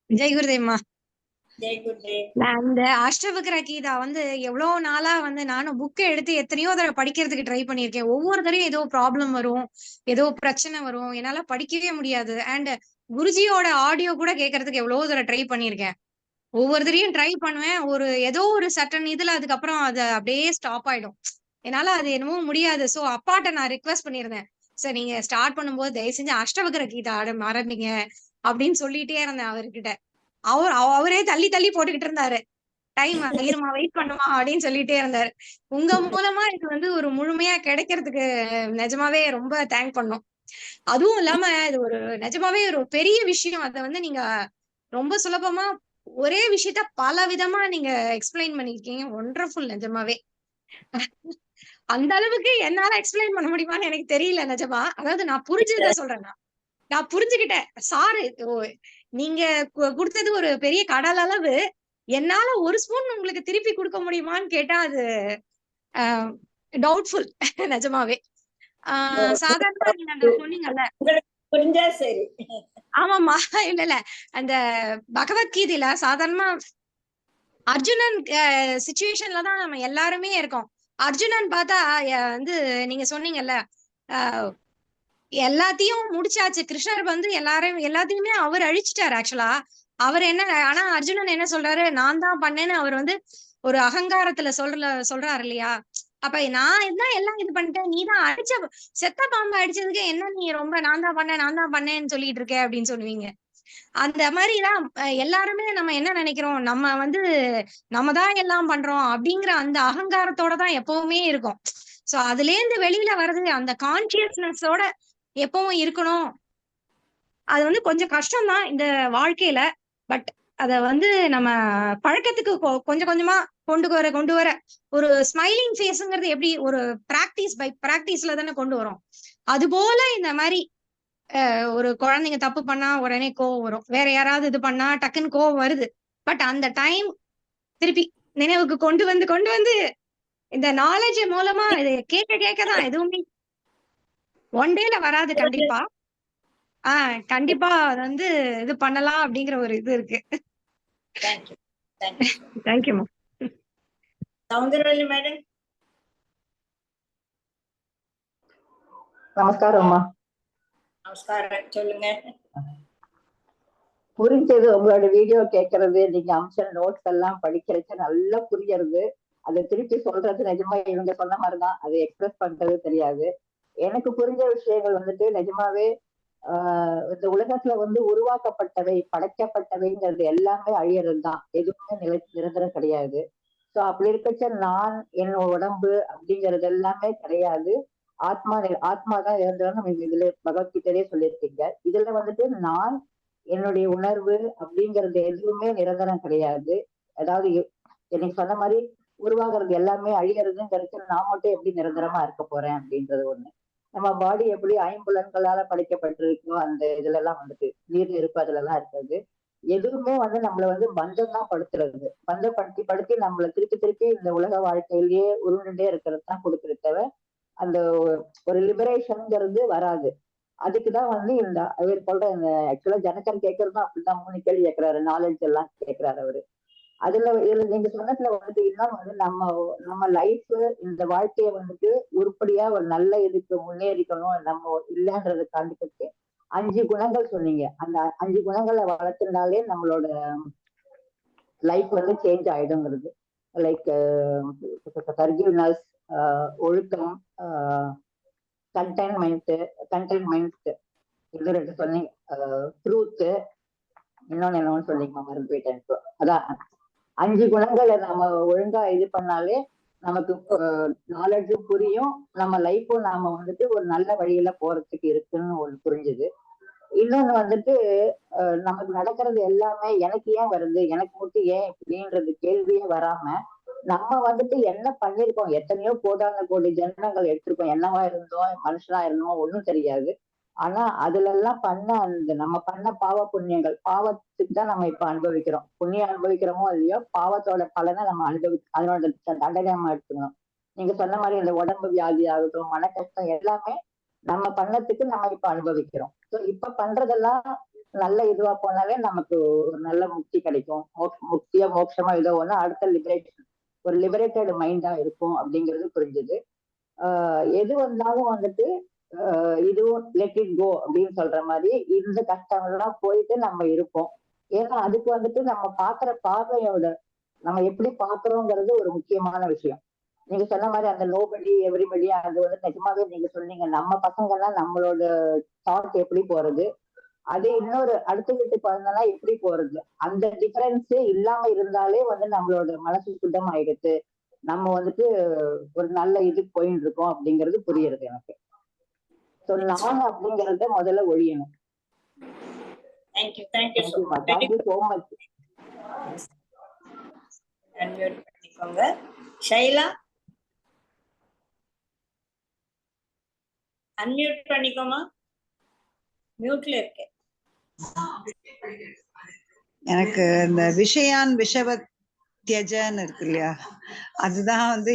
ஜெய் குருதேவ்மா. நான் இந்த அஷ்டவக்ர கீதா வந்து எவ்வளவு நாளா வந்து நானும் புக்கை எடுத்து எத்தனையோ தடவை படிக்கிறதுக்கு ட்ரை பண்ணிருக்கேன். ஒவ்வொரு தடவையும் ஏதோ ப்ராப்ளம் வரும், ஏதோ பிரச்சனை வரும், என்னால படிக்கவே முடியாது. அண்ட் குருஜியோட ஆடியோ கூட கேட்கறதுக்கு எவ்வளவு தடவை ட்ரை பண்ணிருக்கேன். ஒவ்வொரு தடவையும் ட்ரை பண்ணுவேன், ஏதோ ஒரு சட்டன் இதுல அதுக்கப்புறம் அது அப்படியே ஸ்டாப் ஆயிடும். என்னால அது என்னமோ முடியாது. சோ அப்பாட்ட நான் ரிக்வெஸ்ட் பண்ணிருந்தேன், சார் நீங்க ஸ்டார்ட் பண்ணும்போது தயவு செஞ்சு அஷ்டவக்ர கீதா ஆரம்பிங்க அப்படின்னு சொல்லிட்டே இருந்தேன் அவர்கிட்ட. அவரே தள்ளி தள்ளி போட்டுக்கிட்டு இருந்தாரு, டைம் ஆயிருமா, வெயிட் பண்ணுமா அப்படின்னு சொல்லிட்டே இருந்தாரு. உங்க மூலமா இது வந்து ஒரு முழுமையா கிடைக்கிறதுக்கு நிஜமாவே ரொம்ப தேங்க் பண்ணோம். அதுவும் இல்லாம இது ஒரு நிஜமாவே ஒரு பெரிய விஷயம். அதை வந்து நீங்க ரொம்ப சுலபமா ஒரே விஷயத்த பல விதமா நீங்க எக்ஸ்பிளைன் பண்ணிருக்கீங்க. ஒண்டர்ஃபுல் நிஜமாவே. அந்த அளவுக்கு என்னால எக்ஸ்பிளைன் பண்ண முடியுமான்னு எனக்கு தெரியல நிஜமா. அதாவது நான் புரிஞ்சத சொல்றேன் நான். நான் புரிஞ்சுகிட்டேன். சாரு நீங்க குடுத்தது ஒரு பெரிய கடல் அளவு. என்னால 1 ஸ்பூன் உங்களுக்கு திருப்பி குடுக்க முடியுமான்னு கேட்டா அது டவுட்ஃபுல் நிஜமாவே. சாதாரணமா நீங்க அந்த சொன்னீங்கல்ல. உங்களுக்கு புரிஞ்சா சரி. ஆமாமா. இல்ல. அந்த பகவத்கீதையில சாதாரணமா அர்ஜுனன் சிச்சுவேஷன்ல தான் நம்ம எல்லாருமே இருக்கோம். அர்ஜுனன் பார்த்தா வந்து நீங்க சொன்னீங்கல்ல, அ எல்லாத்தையும் முடிச்சாச்சு. கிருஷ்ணர் வந்து எல்லாத்தையுமே அவர் அழிச்சிட்டாரு ஆக்சுவலா. அவர் என்ன ஆனா அர்ஜுனன் என்ன சொல்றாரு, நான் தான் பண்ணேன்னு அவர் வந்து ஒரு அகங்காரத்துல சொல்றாரு இல்லையா? அப்ப நான் தான் எல்லாம் இது பண்ணிட்டேன். நீ தான் செத்த பாம்பு அடிச்சதுக்கு என்ன நீ ரொம்ப நான் தான் பண்ணேன்னு சொல்லிட்டு இருக்க அப்படின்னு சொல்லுவீங்க. அந்த மாதிரிதான் எல்லாருமே நம்ம என்ன நினைக்கிறோம், நம்ம வந்து நம்ம தான் எல்லாம் பண்றோம் அப்படிங்கிற அந்த அகங்காரத்தோட தான் எப்பவுமே இருக்கும். சோ அதுல இருந்து வெளியில வர்றது அந்த கான்சியஸ்னஸோட எப்பவும் இருக்கணும். அது வந்து கொஞ்சம் கஷ்டம் தான் இந்த வாழ்க்கையில. பட் அத வந்து நம்ம பழக்கத்துக்கு கொஞ்சம் கொஞ்சமா கொண்டு வர ஒரு ஸ்மைலிங் ஃபேஸ்ங்கிறது எப்படி ஒரு பிராக்டிஸ்ல தானே கொண்டு வரோம். அது போல இந்த மாதிரி ஒரு குழந்தைங்க தப்பு பண்ணா உடனே கோவம் வரும். வேற யாராவது இது பண்ணா டக்குன்னு கோவம் வருது. பட் அந்த டைம் திருப்பி நினைவுக்கு கொண்டு வந்து இந்த நாலேஜ் மூலமா இது கேட்க தான் எதுவுமே ஒன் டேல வராது கண்டிப்பா. கண்டிப்பா அது வந்து இது பண்ணலாம் அப்படிங்கிற ஒரு இது இருக்கு. தேங்க்யூ. தேங்க்யூ. சௌந்தரவல்லி மேடம். நமஸ்காரம்மா. நமஸ்காரம். சொல்லுங்க. புரிஞ்சது. உங்களோட வீடியோ கேட்கறது, நீங்க அம்ச நோட்ஸ் எல்லாம் படிக்கிறச்ச நல்லா புரியறது. அதை திருப்பி சொல்றது நிஜமா இவங்க சொன்ன மாதிரிதான். அதை எக்ஸ்பிரஸ் பண்றது தெரியாது. எனக்கு புரிஞ்ச விஷயங்கள் வந்துட்டு நிஜமாவே இந்த உலகத்துல வந்து உருவாக்கப்பட்டவை, படைக்கப்பட்டவைங்கிறது எல்லாமே அழியறது தான். எதுவுமே நிரந்தரம் கிடையாது. சோ அப்படி இருக்கச்ச நான் என்னோட உடம்பு அப்படிங்கிறது எல்லாமே கிடையாது. ஆத்மா தான் இருந்தோம்னு நம்ம இதுல பகவத்கீதையிலே சொல்லியிருக்கீங்க. இதுல வந்துட்டு நான் என்னுடைய உணர்வு அப்படிங்கிறது எதுவுமே நிரந்தரம் கிடையாது. அதாவது எனக்கு சொன்ன மாதிரி உருவாகிறது எல்லாமே அழியறதுங்கிறது நான் மட்டும் எப்படி நிரந்தரமா இருக்க போறேன் அப்படின்றது ஒண்ணு. நம்ம பாடி எப்படி 5 புலன்களால படைக்கப்பட்டிருக்கோ அந்த இதுல எல்லாம் வந்துட்டு நீர் நெருப்பு அதுல எல்லாம் இருக்கிறது எதுவுமே வந்து நம்மள வந்து பந்தம் தான் படுத்துறது. படுத்தி நம்மள திருப்பி இந்த உலக வாழ்க்கையிலேயே உருண்டுட்டே இருக்கிறது தான் கொடுக்குறது தவிர அந்த ஒரு லிபரேஷன்ங்கிறது வராது. அதுக்குதான் வந்து இந்த அவர் சொல்ற இந்த ஆக்சுவலா ஜனகன் கேட்கறதும் அப்படிதான் 3 கேள்வி கேட்கிறாரு. நாலேஜ் எல்லாம் கேட்கிறாரு அவரு. இதுல நீங்க சொன்னதுல வந்துட்டு இன்னும் வந்து நம்ம லைஃப் இந்த வாழ்க்கைய வந்துட்டு உருப்படியா ஒரு நல்ல இதுக்கு முன்னேறிக்கணும் நம்ம இல்லைன்றதை காண்பிக்கிறதுக்கு 5 குணங்கள் சொன்னீங்க. அந்த 5 குணங்களை வளர்த்துனாலே நம்மளோட லைஃப் வந்து சேஞ்ச் ஆயிடுங்கிறது. லைக் ஃபர்கிவ்னஸ், ஒழுக்கம், கண்டெயின்மெண்ட் இது 2 சொன்னீங்க. ட்ரூத், இன்னொன்னு என்னன்னு சொன்னீங்க மறந்து போயிட்டேன். அதான் 5 குணங்களை நம்ம ஒழுங்கா இது பண்ணாலே நமக்கு நாலேஜும் புரியும், நம்ம லைஃப்பும் நாம வந்துட்டு ஒரு நல்ல வழியில போறதுக்கு இருக்குன்னு ஒண்ணு புரிஞ்சுது. இன்னொன்னு வந்துட்டு நமக்கு நடக்கிறது எல்லாமே எனக்கு ஏன் வருது, எனக்கு மட்டும் ஏன் இப்படின்றது கேள்வியே வராம நம்ம வந்துட்டு என்ன பண்ணிருக்கோம், எத்தனையோ கோடி ஜென்மங்கள் எடுத்திருக்கோம், என்னவா இருந்தோம், மனுஷனா இருந்தோம் ஒண்ணும் தெரியாது. ஆனா அதுல எல்லாம் பண்ண அந்த நம்ம பண்ண புண்ணியங்கள், பாவத்துக்கு தான் நம்ம இப்ப அனுபவிக்கிறோம். புண்ணியம் அனுபவிக்கிறோமோ இல்லையோ பாவத்தோட பலனை நம்ம அதனோட தண்டனை நம்ம எடுத்துக்கணும். நீங்க சொன்ன மாதிரி இந்த உடம்பு வியாதி ஆகட்டும், மன கஷ்டம் எல்லாமே நம்ம பண்ணதுக்கு நம்ம இப்ப அனுபவிக்கிறோம். ஸோ இப்ப பண்றதெல்லாம் நல்ல இதுவா போனாலே நமக்கு ஒரு நல்ல முக்தி கிடைக்கும். முக்தியா மோட்சமா ஏதோ ஒண்ணு அடுத்த ஒரு லிபரேட்டட் மைண்டா இருக்கும் அப்படிங்கிறது புரிஞ்சுது. எது வந்தாலும் வந்துட்டு இதுவும் லெட் இட் கோ அப்படின்னு சொல்ற மாதிரி இந்த கஷ்டங்கள்லாம் போயிட்டு நம்ம இருப்போம். ஏன்னா அதுக்கு வந்துட்டு நம்ம பாக்குற பார்வையோட நம்ம எப்படி பாக்குறோங்கிறது ஒரு முக்கியமான விஷயம். நீங்க சொன்ன மாதிரி அந்த நோபடி எவ்ரிபடி அது வந்து நிஜமாவே நீங்க சொன்னீங்க. நம்ம பசங்கள்லாம் நம்மளோட தாட் எப்படி போறது, அது இன்னொரு அடுத்த வீட்டு குழந்தைனா எப்படி போறது, அந்த டிஃபரன்ஸே இல்லாம இருந்தாலே வந்து நம்மளோட மனசு சுத்தம் ஆயிடுது, நம்ம வந்துட்டு ஒரு நல்ல இதுக்கு போயிட்டு இருக்கோம் அப்படிங்கிறது புரியுறது எனக்கு. ஸோ நான் அப்படிங்கிறத முதல்ல ஒழியணும். தேங்க்யூ so தேங்க்யூமா, much. Thank you so much. Unmute பண்ணிக்கோங்க. ஷைலா அன்மியூட் பண்ணிக்கோமா, மியூட்ல இருக்கேன். எனக்கு இந்த விஷயான் விஷவத் தியஜன்னு இருக்கு இல்லையா, அதுதான் வந்து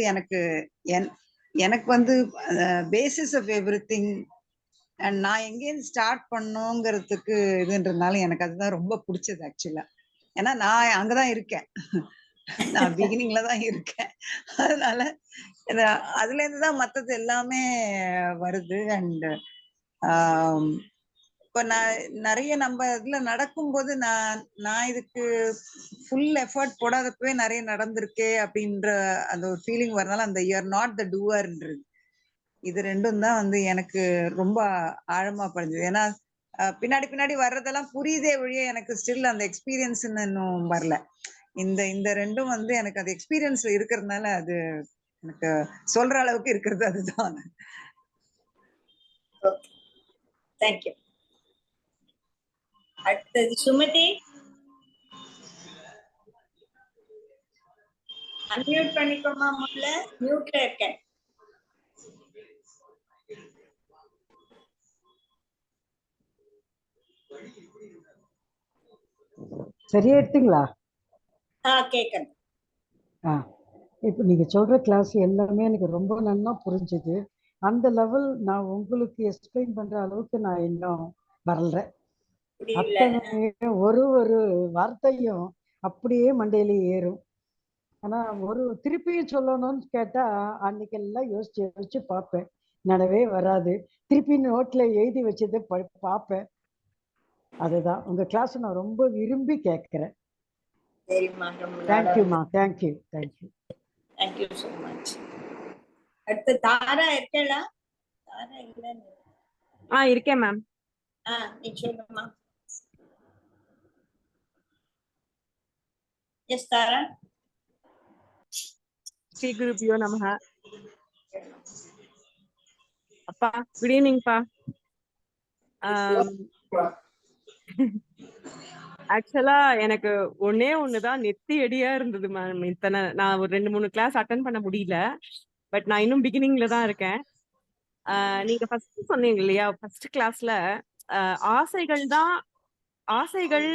எனக்கு வந்து basis of everything. And நான் எங்கேருந்து ஸ்டார்ட் பண்ணுங்கிறதுக்கு இதுன்றதுனால எனக்கு அதுதான் ரொம்ப பிடிச்சது ஆக்சுவலா. ஏன்னா நான் அங்கதான் இருக்கேன், நான் பிகினிங்ல தான் இருக்கேன். அதனால அதுல இருந்து தான் மத்தது எல்லாமே வருது. அண்ட் இப்ப நான் நிறைய நம்ம இதுல நடக்கும்போது நான் இதுக்கு ஃபுல் எஃபர்ட் போடாதப்பவே நிறைய நடந்திருக்கே அப்படின்ற அந்த ஒரு ஃபீலிங் வரனால அந்த யூ ஆர் நாட் த டூவர்ன்றது, இது ரெண்டும் தான் வந்து எனக்கு ரொம்ப ஆழமா படிஞ்சது. ஏன்னா பின்னாடி வர்றதெல்லாம் புரியுதே ஒழிய எனக்கு ஸ்டில் அந்த எக்ஸ்பீரியன்ஸ் இன்னும் வரல. இந்த ரெண்டும் வந்து எனக்கு அது எக்ஸ்பீரியன்ஸ் இருக்கிறதுனால அது எனக்கு சொல்ற அளவுக்கு இருக்கிறது அதுதான். தேங்க்யூ. அடுத்தது சுமதி, அன்மியூட் பண்ணிக்கோமா, முதல்ல மியூட்ல இருக்கேன். சரியா எடுத்தீங்களா? கேட்கணும். இப்போ நீங்க சொல்ற கிளாஸ் எல்லாமே எனக்கு ரொம்ப நல்லா புரிஞ்சுது. அந்த லெவல் நான் உங்களுக்கு எக்ஸ்பிளைன் பண்ற அளவுக்கு நான் இன்னும் வரல. அத்தனை ஒரு வார்த்தையும் அப்படியே மண்டையில ஏறும். ஆனா திருப்பியும் சொல்லணும்னு கேட்டா அன்னைக்கெல்லாம் யோசிச்சு பார்ப்பேன், நடவே வராது. திருப்பி நோட்ல எழுதி வச்சதை பார்ப்பேன். அதுதான் உங்க கிளாஸ் நான் ரொம்ப விரும்பி கேட்கிறேன். தேங்க்யூமா, தேங்க்யூ so much. அடுத்து தாரா இருக்கேளா? தாரா இல்ல. இருக்கேன் மேம். நீ சொல்லுமா. எஸ் தாரா. ஸ்ரீ குருபியோ நமஹ. அப்பா குட் ஈவினிங் பா. ஆக்சுவலா எனக்கு ஒண்ணுதான் நெத்தி அடியா இருந்தது மேம். இத்தனை நான் ஒரு 2-3 கிளாஸ் அட்டன் பண்ண முடியல. பட் நான் இன்னும் பிகினிங்ல தான் இருக்கேன். நீங்க ஃபர்ஸ்ட் சொன்னீங்க இல்லையா, ஃபர்ஸ்ட் கிளாஸ்ல ஆசைகள்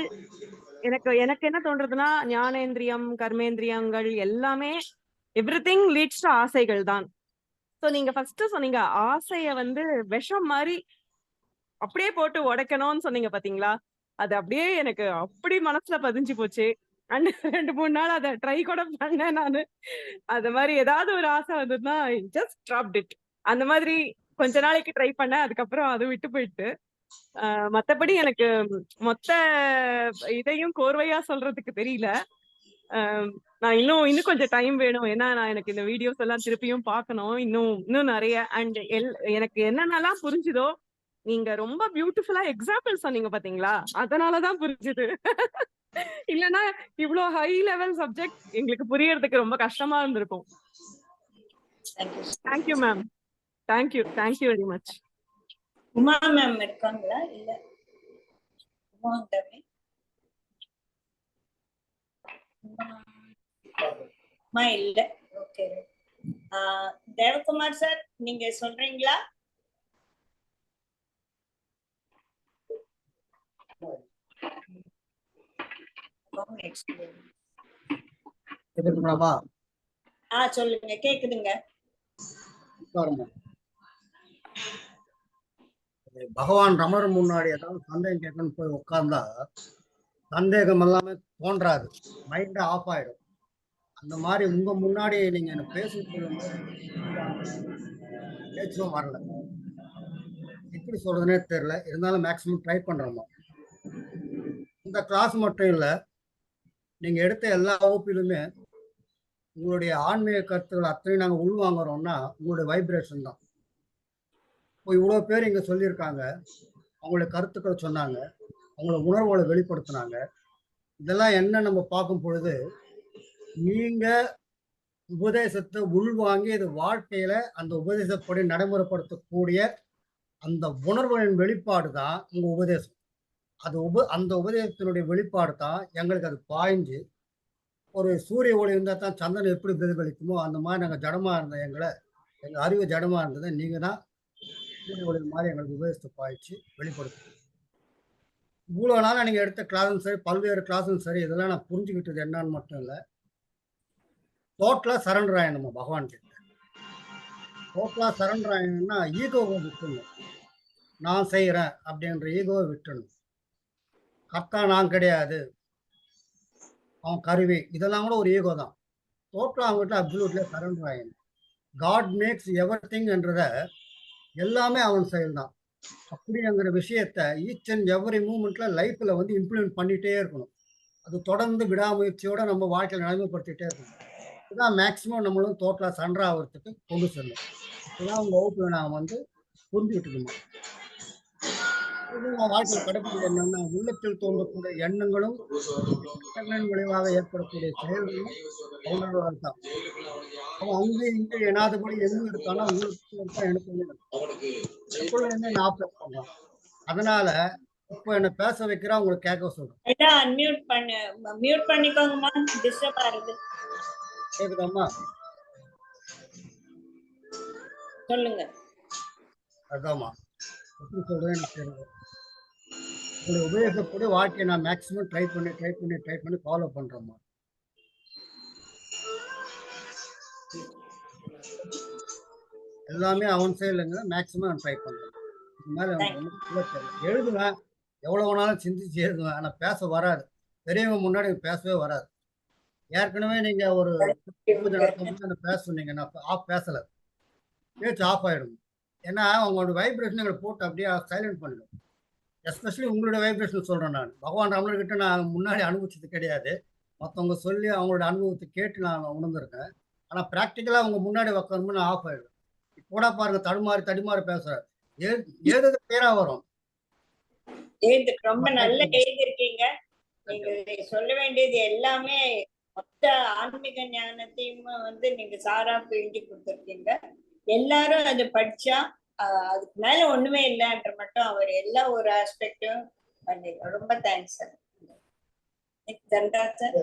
எனக்கு என்ன தோன்றதுன்னா, ஞானேந்திரியம் கர்மேந்திரியங்கள் எல்லாமே எவ்ரிதிங் லீட்ஸ் டு ஆசைகள் தான். ஸோ நீங்க ஃபர்ஸ்ட் சொன்னீங்க ஆசைய வந்து விஷம் மாதிரி அப்படியே போட்டு உடைக்கணும்னு சொன்னீங்க பாத்தீங்களா, அது அப்படியே எனக்கு அப்படி மனசுல பதிஞ்சு போச்சு. அண்ட் 2-3 நாள் அதை ட்ரை கூட பண்ணேன் நானு. அது மாதிரி ஏதாவது ஒரு ஆசை வந்ததுன்னா ஜஸ்ட் ட்ராப்ட் இட். அந்த மாதிரி கொஞ்ச நாளைக்கு ட்ரை பண்ணேன், அதுக்கப்புறம் அது விட்டு போயிட்டு. மத்தபடி எனக்கு மொத்த இதையும் கோர்வையா சொல்றதுக்கு தெரியல. நான் இன்னும் கொஞ்சம் டைம் வேணும். ஏன்னா எனக்கு இந்த வீடியோஸ் எல்லாம் திருப்பியும் பார்க்கணும், இன்னும் நிறைய. அண்ட் எனக்கு என்னென்னலாம் புரிஞ்சுதோ, நீங்க ரொம்ப பியூட்டிஃபுல்லா எக்ஸாம்பிள் சொன்னீங்க பாத்தீங்களா, அதனாலதான் புரிஞ்சுது. இல்லைன்னா இவ்வளவு ஹை லெவல் சப்ஜெக்ட் எங்களுக்கு புரியறதுக்கு ரொம்ப கஷ்டமா இருந்திருக்கும். Thank you ma'am. Thank you very much. Uma ma'am இருக்காங்களா? இல்ல இல்ல. ஓகே. தேவகுமார் சார், நீங்க சொல்றீங்களா? சொல்லுங்க, கேக்குதுங்க. பகவான் ரமர் முன்னாடி ஏதாவது சந்தேகம் கேட்கணும்னு போய் உட்கார்ந்தா சந்தேகம் எல்லாமே தோன்றாது, மைண்ட் ஆஃப் ஆயிடும். அந்த மாதிரி உங்க முன்னாடி நீங்க என்ன பேசும் பேச்சும் வரல, எப்படி சொல்றதுனே தெரியல. இருந்தாலும் மேக்சிமம் ட்ரை பண்றோமா. இந்த கிளாஸ் மட்டும் இல்லை, நீங்க எடுத்த எல்லா வகுப்பிலுமே உங்களுடைய ஆன்மீக கருத்துக்கள் அத்தனை நாங்கள் உள்வாங்குறோம்னா உங்களுடைய வைப்ரேஷன் தான். இப்போ இவ்வளோ பேர் இங்கே சொல்லியிருக்காங்க, அவங்களுடைய கருத்துக்களை சொன்னாங்க, அவங்களோட உணர்வுகளை வெளிப்படுத்தினாங்க. இதெல்லாம் என்ன நம்ம பார்க்கும் பொழுது, நீங்க உபதேசத்தை உள்வாங்கி இது வாழ்க்கையில அந்த உபதேசப்படி நடைமுறைப்படுத்தக்கூடிய அந்த உணர்வுகளின் வெளிப்பாடு தான் உங்க உபதேசம். அது அந்த உபதேசத்தினுடைய வெளிப்பாடு தான் எங்களுக்கு அது பாய்ஞ்சு ஒரு சூரிய ஒளி இருந்தால் தான் சந்திரன் எப்படி பிரதிபலிக்குமோ அந்த மாதிரி நாங்கள் ஜடமாக இருந்தோம். எங்கள் அறிவு ஜடமாக இருந்ததை நீங்கள் தான் சூரிய ஒளி மாதிரி எங்களுக்கு உபதேசத்தை பாய்ச்சி வெளிப்படுத்து. இவ்வளோ நாளாக நீங்கள் எடுத்த கிளாஸும் சரி, பல்வேறு கிளாஸும் சரி, இதெல்லாம் நான் புரிஞ்சுக்கிட்டது என்னன்னு மட்டும் இல்லை, டோட்டலாக சரண்டர் ஆகணுமா பகவான் கிட்ட. டோட்டலாக சரண்டர் ஆகணும்னா ஈகோவை விட்டுணும். நான் செய்கிறேன் அப்படின்ற ஈகோவை விட்டுணும். கர்த்தா நான் கிடையாது, அவன் கருவி, இதெல்லாம் கூட ஒரு ஈகோ தான். டோட்டலாக அவங்ககிட்ட அப்சல்யூட்ல சரண்டர் ஆகணும். காட் மேக்ஸ் எவர் திங் என்றத எல்லாமே அவன் செயல் தான். அப்படிங்கிற விஷயத்த ஈச் அண்ட் எவரி மூமெண்ட்ல லைஃப்ல வந்து இம்ப்ளிமெண்ட் பண்ணிட்டே இருக்கணும். அது தொடர்ந்து விடாமுயற்சியோட நம்ம வாழ்க்கையில் நடைமுறைப்படுத்திட்டே இருக்கணும். இதுதான் மேக்சிமம் நம்மளும் டோட்டலா சரண்டர் ஆகிறதுக்கு கொண்டு செல்லும். இதுதான் உங்க வகுப்புல நான் வந்து புரிஞ்சுக்கிட்டுமா. வாழ்க்கையில் கடைபிடிக்க என்னன்னா, உள்ளத்தில் தோன்றக்கூடிய எண்ணங்களும் எண்ணங்களின் விளைவாக ஏற்படக்கூடிய செயல்களும் அவனோட தான். அவன் அங்கே இங்கே எனாதபடி எதுவும் இருக்கானா உங்களுக்கு எனக்கு நான் பண்றான். அதனால இப்போ என்ன பேச வைக்கிறா, உங்களுக்கு கேட்க சொல்றேன். அன்மியூட் பண்ணு, மியூட் பண்ணிக்கோங்கம்மா, டிஸ்டர்ப் ஆகுது. கேக்குதாம்மா? சொல்லுங்க. அதாம்மா எப்படி சொல்றேன்னு எனக்கு தெரியும். உங்களுடைய உபயோகப்படி வாழ்க்கையை நான் மேக்சிமம் ட்ரை பண்ணி ஃபாலோ பண்றேம்மா. எல்லாமே அவன் செயலுங்க, மேக்சிமம் நான் ட்ரை பண்றேன். இது மேல எழுதுவேன், எவ்வளவு வேணாலும் சிந்திச்சு எழுதுவேன், ஆனா பேச வராது. பெரியவங்க முன்னாடி பேசவே வராது. ஏற்கனவே நீங்க ஒரு அந்த பேச சொன்னீங்க, நான் பேசல, பேச்சு ஆஃப் ஆயிடும். ஏன்னா அவங்களோட வைப்ரேஷன் எங்களை போட்டு அப்படியே சைலண்ட் பண்ணிடும். எஸ்பெஷலி உங்களோட வைப்ரேஷன் சொல்றேன். நான் பகவான் ரமணர்கிட்ட நான் முன்னாடி அனுபவிச்சது கிடையாது. மற்றவங்க சொல்லி அவங்களோட அனுபவத்தை கேட்டு நான் உணர்ந்திருக்கேன். ஆனா பிராக்டிக்கலா அவங்க முன்னாடி உட்காரும்போது நான் ஆஃப் ஆயிடும். கூட பாருங்க, தடுமாறி பேசுறேன். ஏது பேரா வரும். ரொம்ப நல்ல எழுதிருக்கீங்க. நீங்க சொல்ல வேண்டியது எல்லாமே மொத்த ஆன்மீக ஞானத்தையும் வந்து நீங்க சாரா பிழிஞ்சு கொடுத்துருக்கீங்க. எல்லாரும் அது படிச்சா அதுக்கு மேல ஒண்ணுமே இல்லைன்ற மட்டும் அவர் எல்லா ஒரு ஆஸ்பெக்டும் பண்ணி. ரொம்ப தேங்க்ஸ் சார். தன்ராஜ் சார்.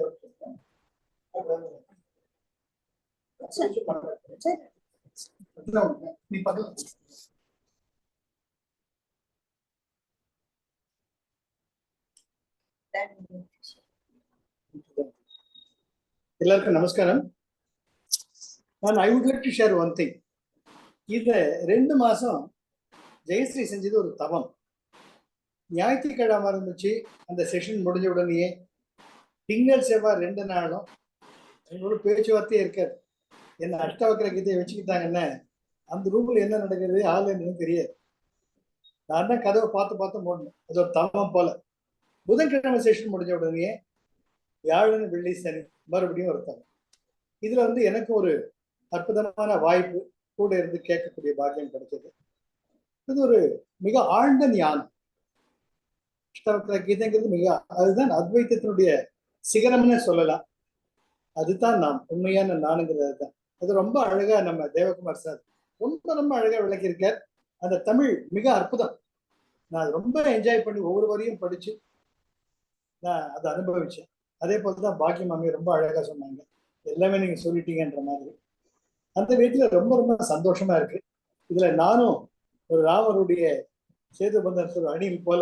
எல்லாருக்கும் நமஸ்காரம். I would like to share one thing. இந்த 2 மாசம் ஜெயஸ்ரீ செஞ்சது ஒரு தவம். ஞாயிற்றுக்கிழமை ஆரம்பிச்சு அந்த செஷன் முடிஞ்ச உடனேயே திங்கள் செவ்வாய் 2 நாளும் எங்களோட பேச்சுவார்த்தையே இருக்காது. என்ன அஷ்டவக்கர கீதையை வச்சுக்கிட்டாங்கன்னா அந்த ரூம்ல என்ன நடக்கிறது ஆன்லைன் தெரியாது. நான் தான் கதவை பார்த்து மூடணும். அது ஒரு தவம் போல. புதன்கிழமை செஷன் முடிஞ்ச உடனே வியாழன் வெள்ளி சனி மறுபடியும் ஒரு தவம். இதுல வந்து எனக்கு ஒரு அற்புதமான வாய்ப்பு, கூட இருந்து கேட்கக்கூடிய பாக்கியம் கிடைச்சது. இது ஒரு மிக ஆழ்ந்த ஞானம். அஷ்டவக்கர கீதைங்கிறது மிக, அதுதான் அத்வைத்தத்தினுடைய சிகரம்னு சொல்லலாம். அதுதான் நாம் உண்மையான நானுங்கிறது தான். அது ரொம்ப அழகா நம்ம தேவகுமார் சார் ரொம்ப அழகா விளக்கியிருக்கார். அந்த தமிழ் மிக அற்புதம். நான் ரொம்ப என்ஜாய் பண்ணி ஒவ்வொரு வரையும் படிச்சு நான் அதை அனுபவிச்சேன். அதே போலதான் பாக்கியம் மாமி ரொம்ப அழகா சொன்னாங்க. எல்லாமே நீங்க சொல்லிட்டீங்கன்ற மாதிரி அந்த வீட்டுல ரொம்ப சந்தோஷமா இருக்கு. இதுல நானும் ஒரு ராமருடைய சேது பந்தன் ஒரு அணில் போல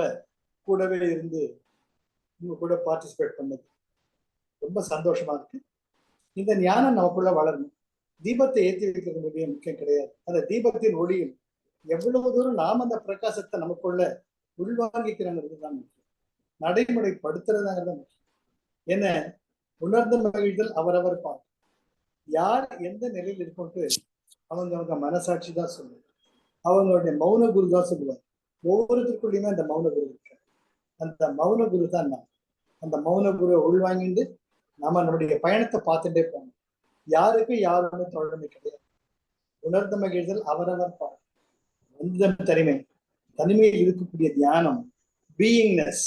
கூடவே இருந்து உங்க கூட பார்ட்டிசிபேட் பண்ணது ரொம்ப சந்தோஷமா இருக்கு. இந்த ஞானம் நமக்குள்ள வளரணும். தீபத்தை ஏற்றி வைக்கிறது மிக முக்கியம் கிடையாது. அந்த தீபத்தின் ஒளியில் எவ்வளவு தூரம் நாம் அந்த பிரகாசத்தை நமக்குள்ள உள்வாங்கிக்கிறாங்கிறது தான் முக்கியம். நடைமுறைப்படுத்துறதாங்க தான் முக்கியம். என்ன உணர்ந்த மகிழ்தல் அவரவர் பார்க்க. யார் எந்த நிலையில் இருக்கொண்டு அவங்க மனசாட்சி தான் சொல்லுவாங்க. அவங்களுடைய மௌன குரு தான் சொல்லுவாங்க. ஒவ்வொருத்தருக்குள்ளயுமே அந்த மௌன குரு இருக்கு. அந்த மௌன குரு தான் நான். அந்த மௌன குருவை உள்வாங்கிட்டு நாம நம்முடைய பயணத்தை பார்த்துட்டே போகணும். யாருக்கும் யாருமே தோழமை கிடையாது. உணர்ந்த மகிழ்தல் அவரவர் பார்க்க. வந்தம் தனிமை, தனிமையில் இருக்கக்கூடிய தியானம், பீயிங்னஸ்,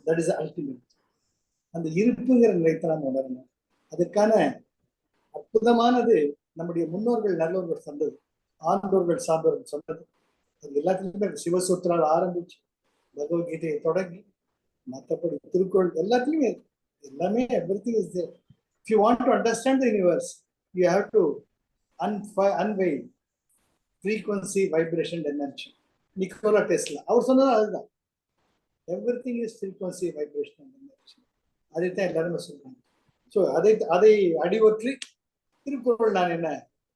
தட் இஸ் அல்டிமேட். அந்த இருப்புங்கிற நிலைத்தை நாம் உணரணும். அதுக்கான அற்புதமானது நம்முடைய முன்னோர்கள் நல்லோர்கள் சொன்னது, ஆண்டோர்கள் சார்ந்தவர்கள் சொன்னது. அது எல்லாத்துக்குமே சிவசூத்திரால் ஆரம்பிச்சு பகவத்கீதையை தொடங்கி மற்றபடி திருக்குறள் எல்லாத்துலயுமே எல்லாமே everything is there. If you want to understand the universe, you have to unveil frequency, vibration, energy. Nikola Tesla அவர் சொன்னது அதுதான். Everything is frequency, vibration, and energy. அதைத்தான் எல்லாருமே சொல்றாங்க. ஸோ அதை அடிவற்றி திருக்குறள் நான்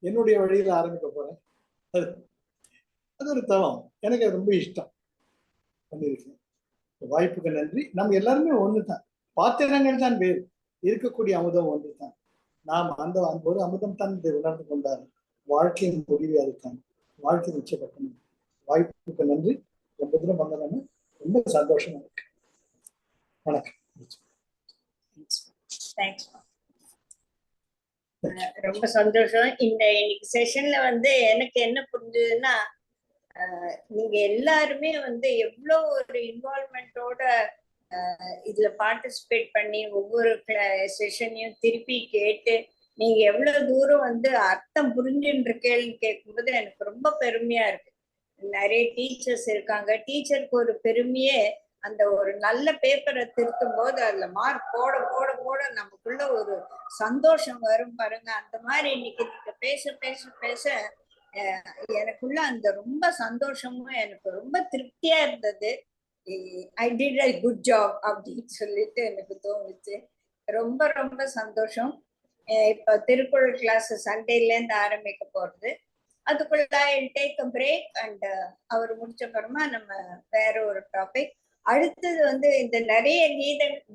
என்னுடைய வழியில் ஆரம்பிக்க போறேன். அது ஒரு தவம், எனக்கு அது ரொம்ப இஷ்டம் பண்ணியிருக்கேன். வாய்ப்புக்கு நன்றி. நம்ம எல்லாருமே ஒன்று தான், பாத்திரங்கள் தான் வேறு, இருக்கக்கூடிய அமுதம் ஒன்று தான். நாம் அந்த ஒரு அமுதம் தான் இதை உணர்ந்து கொண்டார். வாழ்க்கையின் முடிவு அதுதான், வாழ்க்கை நிச்சயப்பட்டணும். வாய்ப்புக்கு நன்றி. ரொம்ப தூரம் வந்தோம்னா ரொம்ப சந்தோஷமா இருக்கு. வணக்கம். ரொம்ப சந்தோஷம். இன்னைக்கு செஷன்ல எனக்கு என்ன புரிஞ்சதுன்னா, நீங்க எல்லாருமே எவ்வளவு ஒரு இன்வால்மெண்டோட இதுல பார்ட்டிசிபேட் பண்ணி ஒவ்வொரு செஷனையும் திருப்பி கேட்டு நீங்க எவ்வளவு தூரம் அர்த்தம் புரிஞ்சுட்டு இருக்கேன்னு கேட்கும்போது எனக்கு ரொம்ப பெருமையா இருக்கு. நிறைய டீச்சர்ஸ் இருக்காங்க. டீச்சருக்கு ஒரு பெருமையே அந்த ஒரு நல்ல பேப்பரை திருத்தும் போது அதுல மார்க் போட போட போட நமக்குள்ள ஒரு சந்தோஷம் வரும் பாருங்க. அந்த மாதிரி இன்னைக்கு நீங்க பேச பேச பேச எனக்குள்ள அந்த ரொம்ப சந்தோஷமும் எனக்கு ரொம்ப திருப்தியா இருந்தது. I did a good job அப்படின்னு சொல்லிட்டு எனக்கு தோணுச்சு. ரொம்ப ரொம்ப சந்தோஷம். இப்ப திருக்குறள் கிளாஸ் சண்டேல இருந்து ஆரம்பிக்க போறது. அதுக்குள்ள டேக் அ பிரேக் அண்ட் அவர் முடிச்ச அப்புறமா நம்ம வேற ஒரு டாபிக். அடுத்தது இந்த நிறைய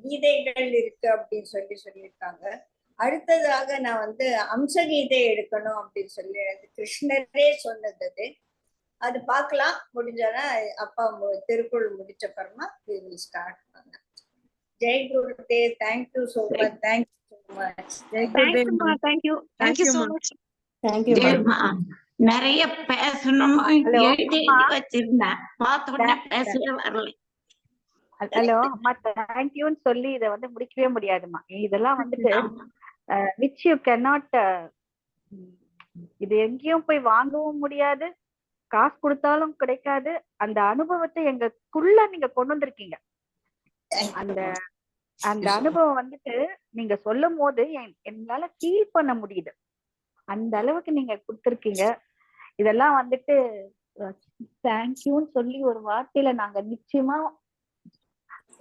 கீதைகள் இருக்கு அப்படின்னு சொல்லியிருக்காங்க. அடுத்ததாக நான் அம்ச கீதை எடுக்கணும் அப்படின்னு சொல்லி கிருஷ்ணரே சொன்னது. அது பார்க்கலாம், முடிஞ்சானா அப்பா திருக்குறள் முடிச்ச அப்புறமா ஸ்டார்ட் பண்ண. Jai Gurudev. Thank you so much. Thank you so much. Thank you so much. நிறைய பேசணும் எழுதி வச்சிருந்தேன், பார்த்த உடனே பேசவே வரல. ஹலோ அம்மா, தேங்க்யூன்னு சொல்லி இதை முடிக்கவே முடியாதுமா. இதெல்லாம் which you cannot இது எங்கேயும் போய் வாங்கவும் முடியாது, காசு கொடுத்தாலும் கிடைக்காது. அந்த அனுபவத்தை எங்களுக்குள்ள நீங்க கொண்டு வந்திருக்கீங்க. அந்த அனுபவம் நீங்க சொல்லும் போது என்னால ஃபீல் பண்ண முடியுது. அந்த அளவுக்கு நீங்க கொடுத்துருக்கீங்க. இதெல்லாம் தேங்க்யூன்னு சொல்லி ஒரு வார்த்தையில நாங்க நிச்சயமா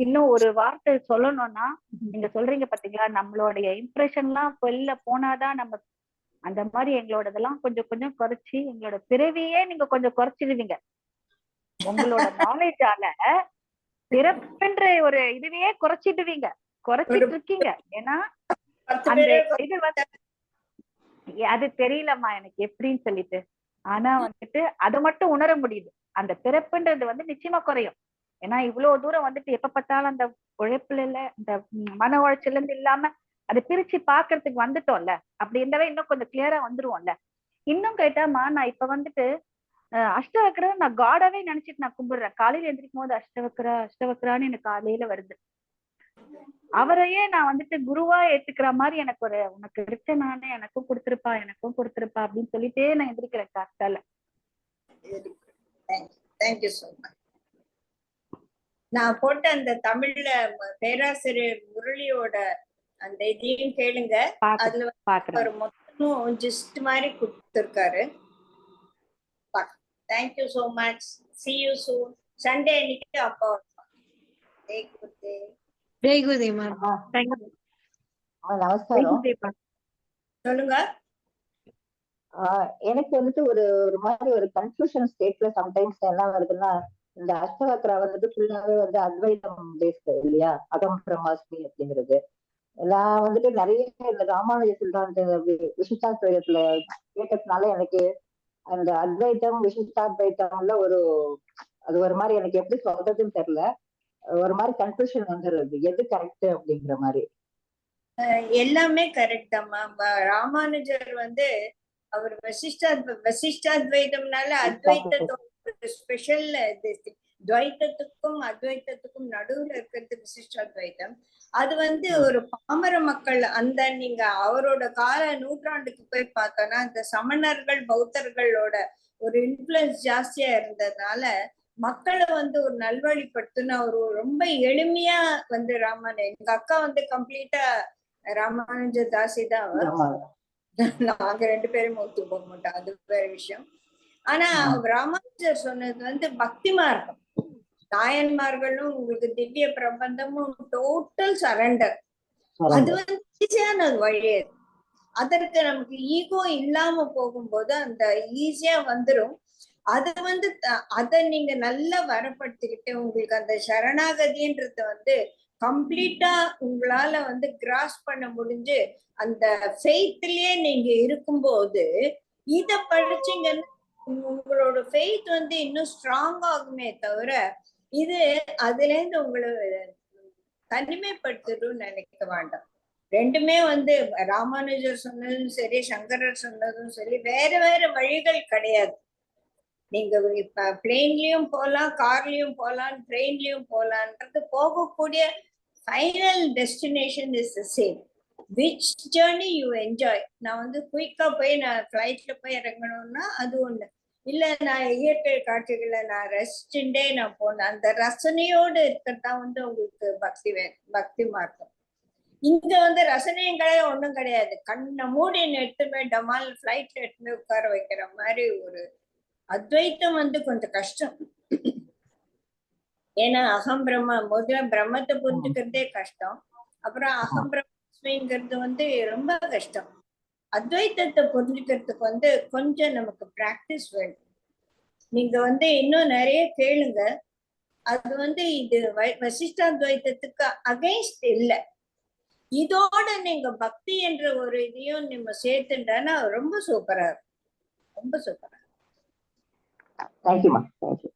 இன்னும் ஒரு வார்த்தை சொல்லணும்னா, நீங்க சொல்றீங்க பாத்தீங்களா, நம்மளுடைய இம்ப்ரெஷன்லாம் வெளில போனாதான் நம்ம அந்த மாதிரி எங்களோடதெல்லாம் கொஞ்சம் கொஞ்சம் குறைச்சி எங்களோட பிறவியே நீங்க கொஞ்சம் குறைச்சிடுவீங்க. உங்களோட நாலேஜால பிறப்புன்ற ஒரு இதுவே குறைச்சிடுவீங்க, குறைச்சிட்டு இருக்கீங்க. ஏன்னா அந்த இது அது தெரியலம்மா எனக்கு எப்படின்னு சொல்லிட்டு. ஆனா அதை மட்டும் உணர முடியுது. அந்த பிறப்புன்றது நிச்சயமா குறையும். ஏன்னா இவ்வளவு தூரம் எப்ப பார்த்தாலும் அந்த உழைப்புல இல்ல, இந்த மன உழைச்சல இருந்து இல்லாம அதை பிரிச்சு பாக்குறதுக்கு வந்துட்டோம்ல. அப்படி இருந்தாலே இன்னும் கொஞ்சம் கிளியரா வந்துருவோம்ல. இன்னும் கேட்டாமா, நான் இப்ப அஷ்டவக்கர நான் காடாவே நினைச்சிட்டு நான் கும்பிடுறேன். காலையில எந்திரிக்கும் போது அஷ்டவக்கரான்னு எனக்கு காலையில வருது. அவரையே நான் குருவா ஏத்துக்கிற மாதிரி எனக்கு ஒரு உனக்கு இருக்க நானே எனக்கும் கொடுத்துருப்பா அப்படின்னு சொல்லிட்டே நான் எந்திரிக்கிறேன் காத்தால. Thank you so much. நான் போட்ட அந்த தமிழ்ல பேராசிரியர் முரளியோட அந்த இதையும் கேளுங்க. அதுல ஒரு மொத்தமும் ஜிஸ்ட் மாதிரி கொடுத்துருக்காரு. Thank you so much. see you soon. Sunday அன்னைக்கு அப்பா ஜெய் குருதேவ் மேம். நமஸ்காரம். சொல்லுங்க. எனக்கு ஒரு மாதிரி ஒரு கன்ஃபியூஷன் ஸ்டேட்ல சம்டைம்ஸ் என்ன வருதுன்னா, இந்த அஷ்டவக்ரா ஃபுல்லாவே அத்வைதம் பேஸ்ட் இல்லையா, அகம் பிரம்மாஸ்மி அப்படிங்கிறது. நான் நிறைய இந்த ராமானுஜ சித்தாந்த விசிஷ்டாத்வைதத்துல கேட்டதுனால எனக்கு அந்த அத்வைத்தம் விசிஷ்டாத்வைத்தம்ல அது ஒரு மாதிரி எனக்கு எப்படி சொல்றதுன்னு தெரியல, ஒரு மாதிரி கன்ஃபியூஷன் வந்துடுறது, எது கரெக்ட் அப்படிங்கிற மாதிரி. எல்லாமே கரெக்ட் அம்மா. ராமானுஜர் அவர் வசிஷ்டாத்வைதம்னால அத்வைத்தத்தோட ஸ்பெஷல் துவைத்தத்துக்கும் அத்வைத்தத்துக்கும் நடுவுல இருக்கிறது விசிஷ்டாத்வைத்தம். அது ஒரு பாமர மக்கள் நீங்க அவரோட கால நூற்றாண்டுக்கு போய் பார்த்தோம்னா இந்த சமணர்கள் பௌத்தர்களோட ஒரு இன்ஃபுளுன்ஸ் ஜாஸ்தியா இருந்ததுனால மக்களை வந்து ஒரு நல்வழிப்படுத்தின ஒரு ரொம்ப எளிமையா வந்து எங்க அக்கா வந்து கம்ப்ளீட்டா ராமானுஜ தாசி தான் நாங்க 2 பேரும் ஒத்து போக மாட்டோம், அது வேற விஷயம். ஆனா ராமானுஜர் சொன்னது வந்து பக்தி மார்க்கம், நாயன்மார்களும் உங்களுக்கு திவ்ய பிரபந்தமும் டோட்டல் சரண்டர். அது வந்து ஈஸியான வழி. அதற்கு நமக்கு ஈகோ இல்லாம போகும்போது அந்த ஈஸியா வந்துரும். அது வந்து அதை நீங்க நல்லா வரப்படுத்திக்கிட்டு உங்களுக்கு அந்த சரணாகதின்றது வந்து கம்ப்ளீட்டா உங்களால வந்து கிராஸ் பண்ண முடிஞ்சு அந்த ஃபெய்த்லயே நீங்க இருக்கும்போது இத படிச்சீங்கன்னா உங்களோட ஃபெய்த் வந்து இன்னும் ஸ்ட்ராங் ஆகுமே தவிர இது அதுல இருந்து உங்களை தனிமைப்படுத்திடும் நினைக்க வேண்டாம். ரெண்டுமே வந்து ராமானுஜர் சொன்னதும் சரி, சங்கரர் சொன்னதும் சரி, வேற வேற வழிகள் கிடையாது. நீங்க இப்ப பிளேன்லயும் போகலாம், கார்லயும் போகலாம், ட்ரெயின்லயும் போகலான்றது போகக்கூடிய final destination is the same. Which journey you enjoy. நான் வந்து குயிக்கா போய் நான் ஃபிளைட்ல போய் இறங்கணும்னா அது ஒண்ணு இல்ல, நான் இயற்கை காட்சிகளை நான் ரசிச்சுட்டே நான் போனேன். அந்த ரசனையோடு இருக்கிறதா வந்து உங்களுக்கு பக்தி மார்க்கம். இங்க வந்து ரசனையும் கிடையாது, ஒண்ணும் கிடையாது. கண்ணை மூடி எடுத்துமே டமால் ஃபிளைட்ல எடுத்துமே உட்கார வைக்கிற மாதிரி ஒரு அத்வைத்தம் வந்து கொஞ்சம் கஷ்டம். ஏன்னா அகம் பிரம்ம முதல்ல பிரம்மத்தை புரிஞ்சுக்கிறதே கஷ்டம், அப்புறம் அகம் பிரம்மஸ்மிங்கிறது வந்து ரொம்ப கஷ்டம். அத்வைத்தத்தை புரிஞ்சுக்கிறதுக்கு வந்து கொஞ்சம் நமக்கு பிராக்டிஸ் வேணும். நீங்க வந்து இன்னும் நிறைய கேளுங்க. அது வந்து இது வசிஷ்டாத்வைத்தத்துக்கு அகைன்ஸ்ட் இல்லை. இதோட நீங்க பக்தி என்ற ஒரு இதையும் நம்ம சேர்த்துட்டா ரொம்ப சூப்பரா இருக்கும், ரொம்ப சூப்பரா. தேங்க்யூமா, தேங்க்யூ.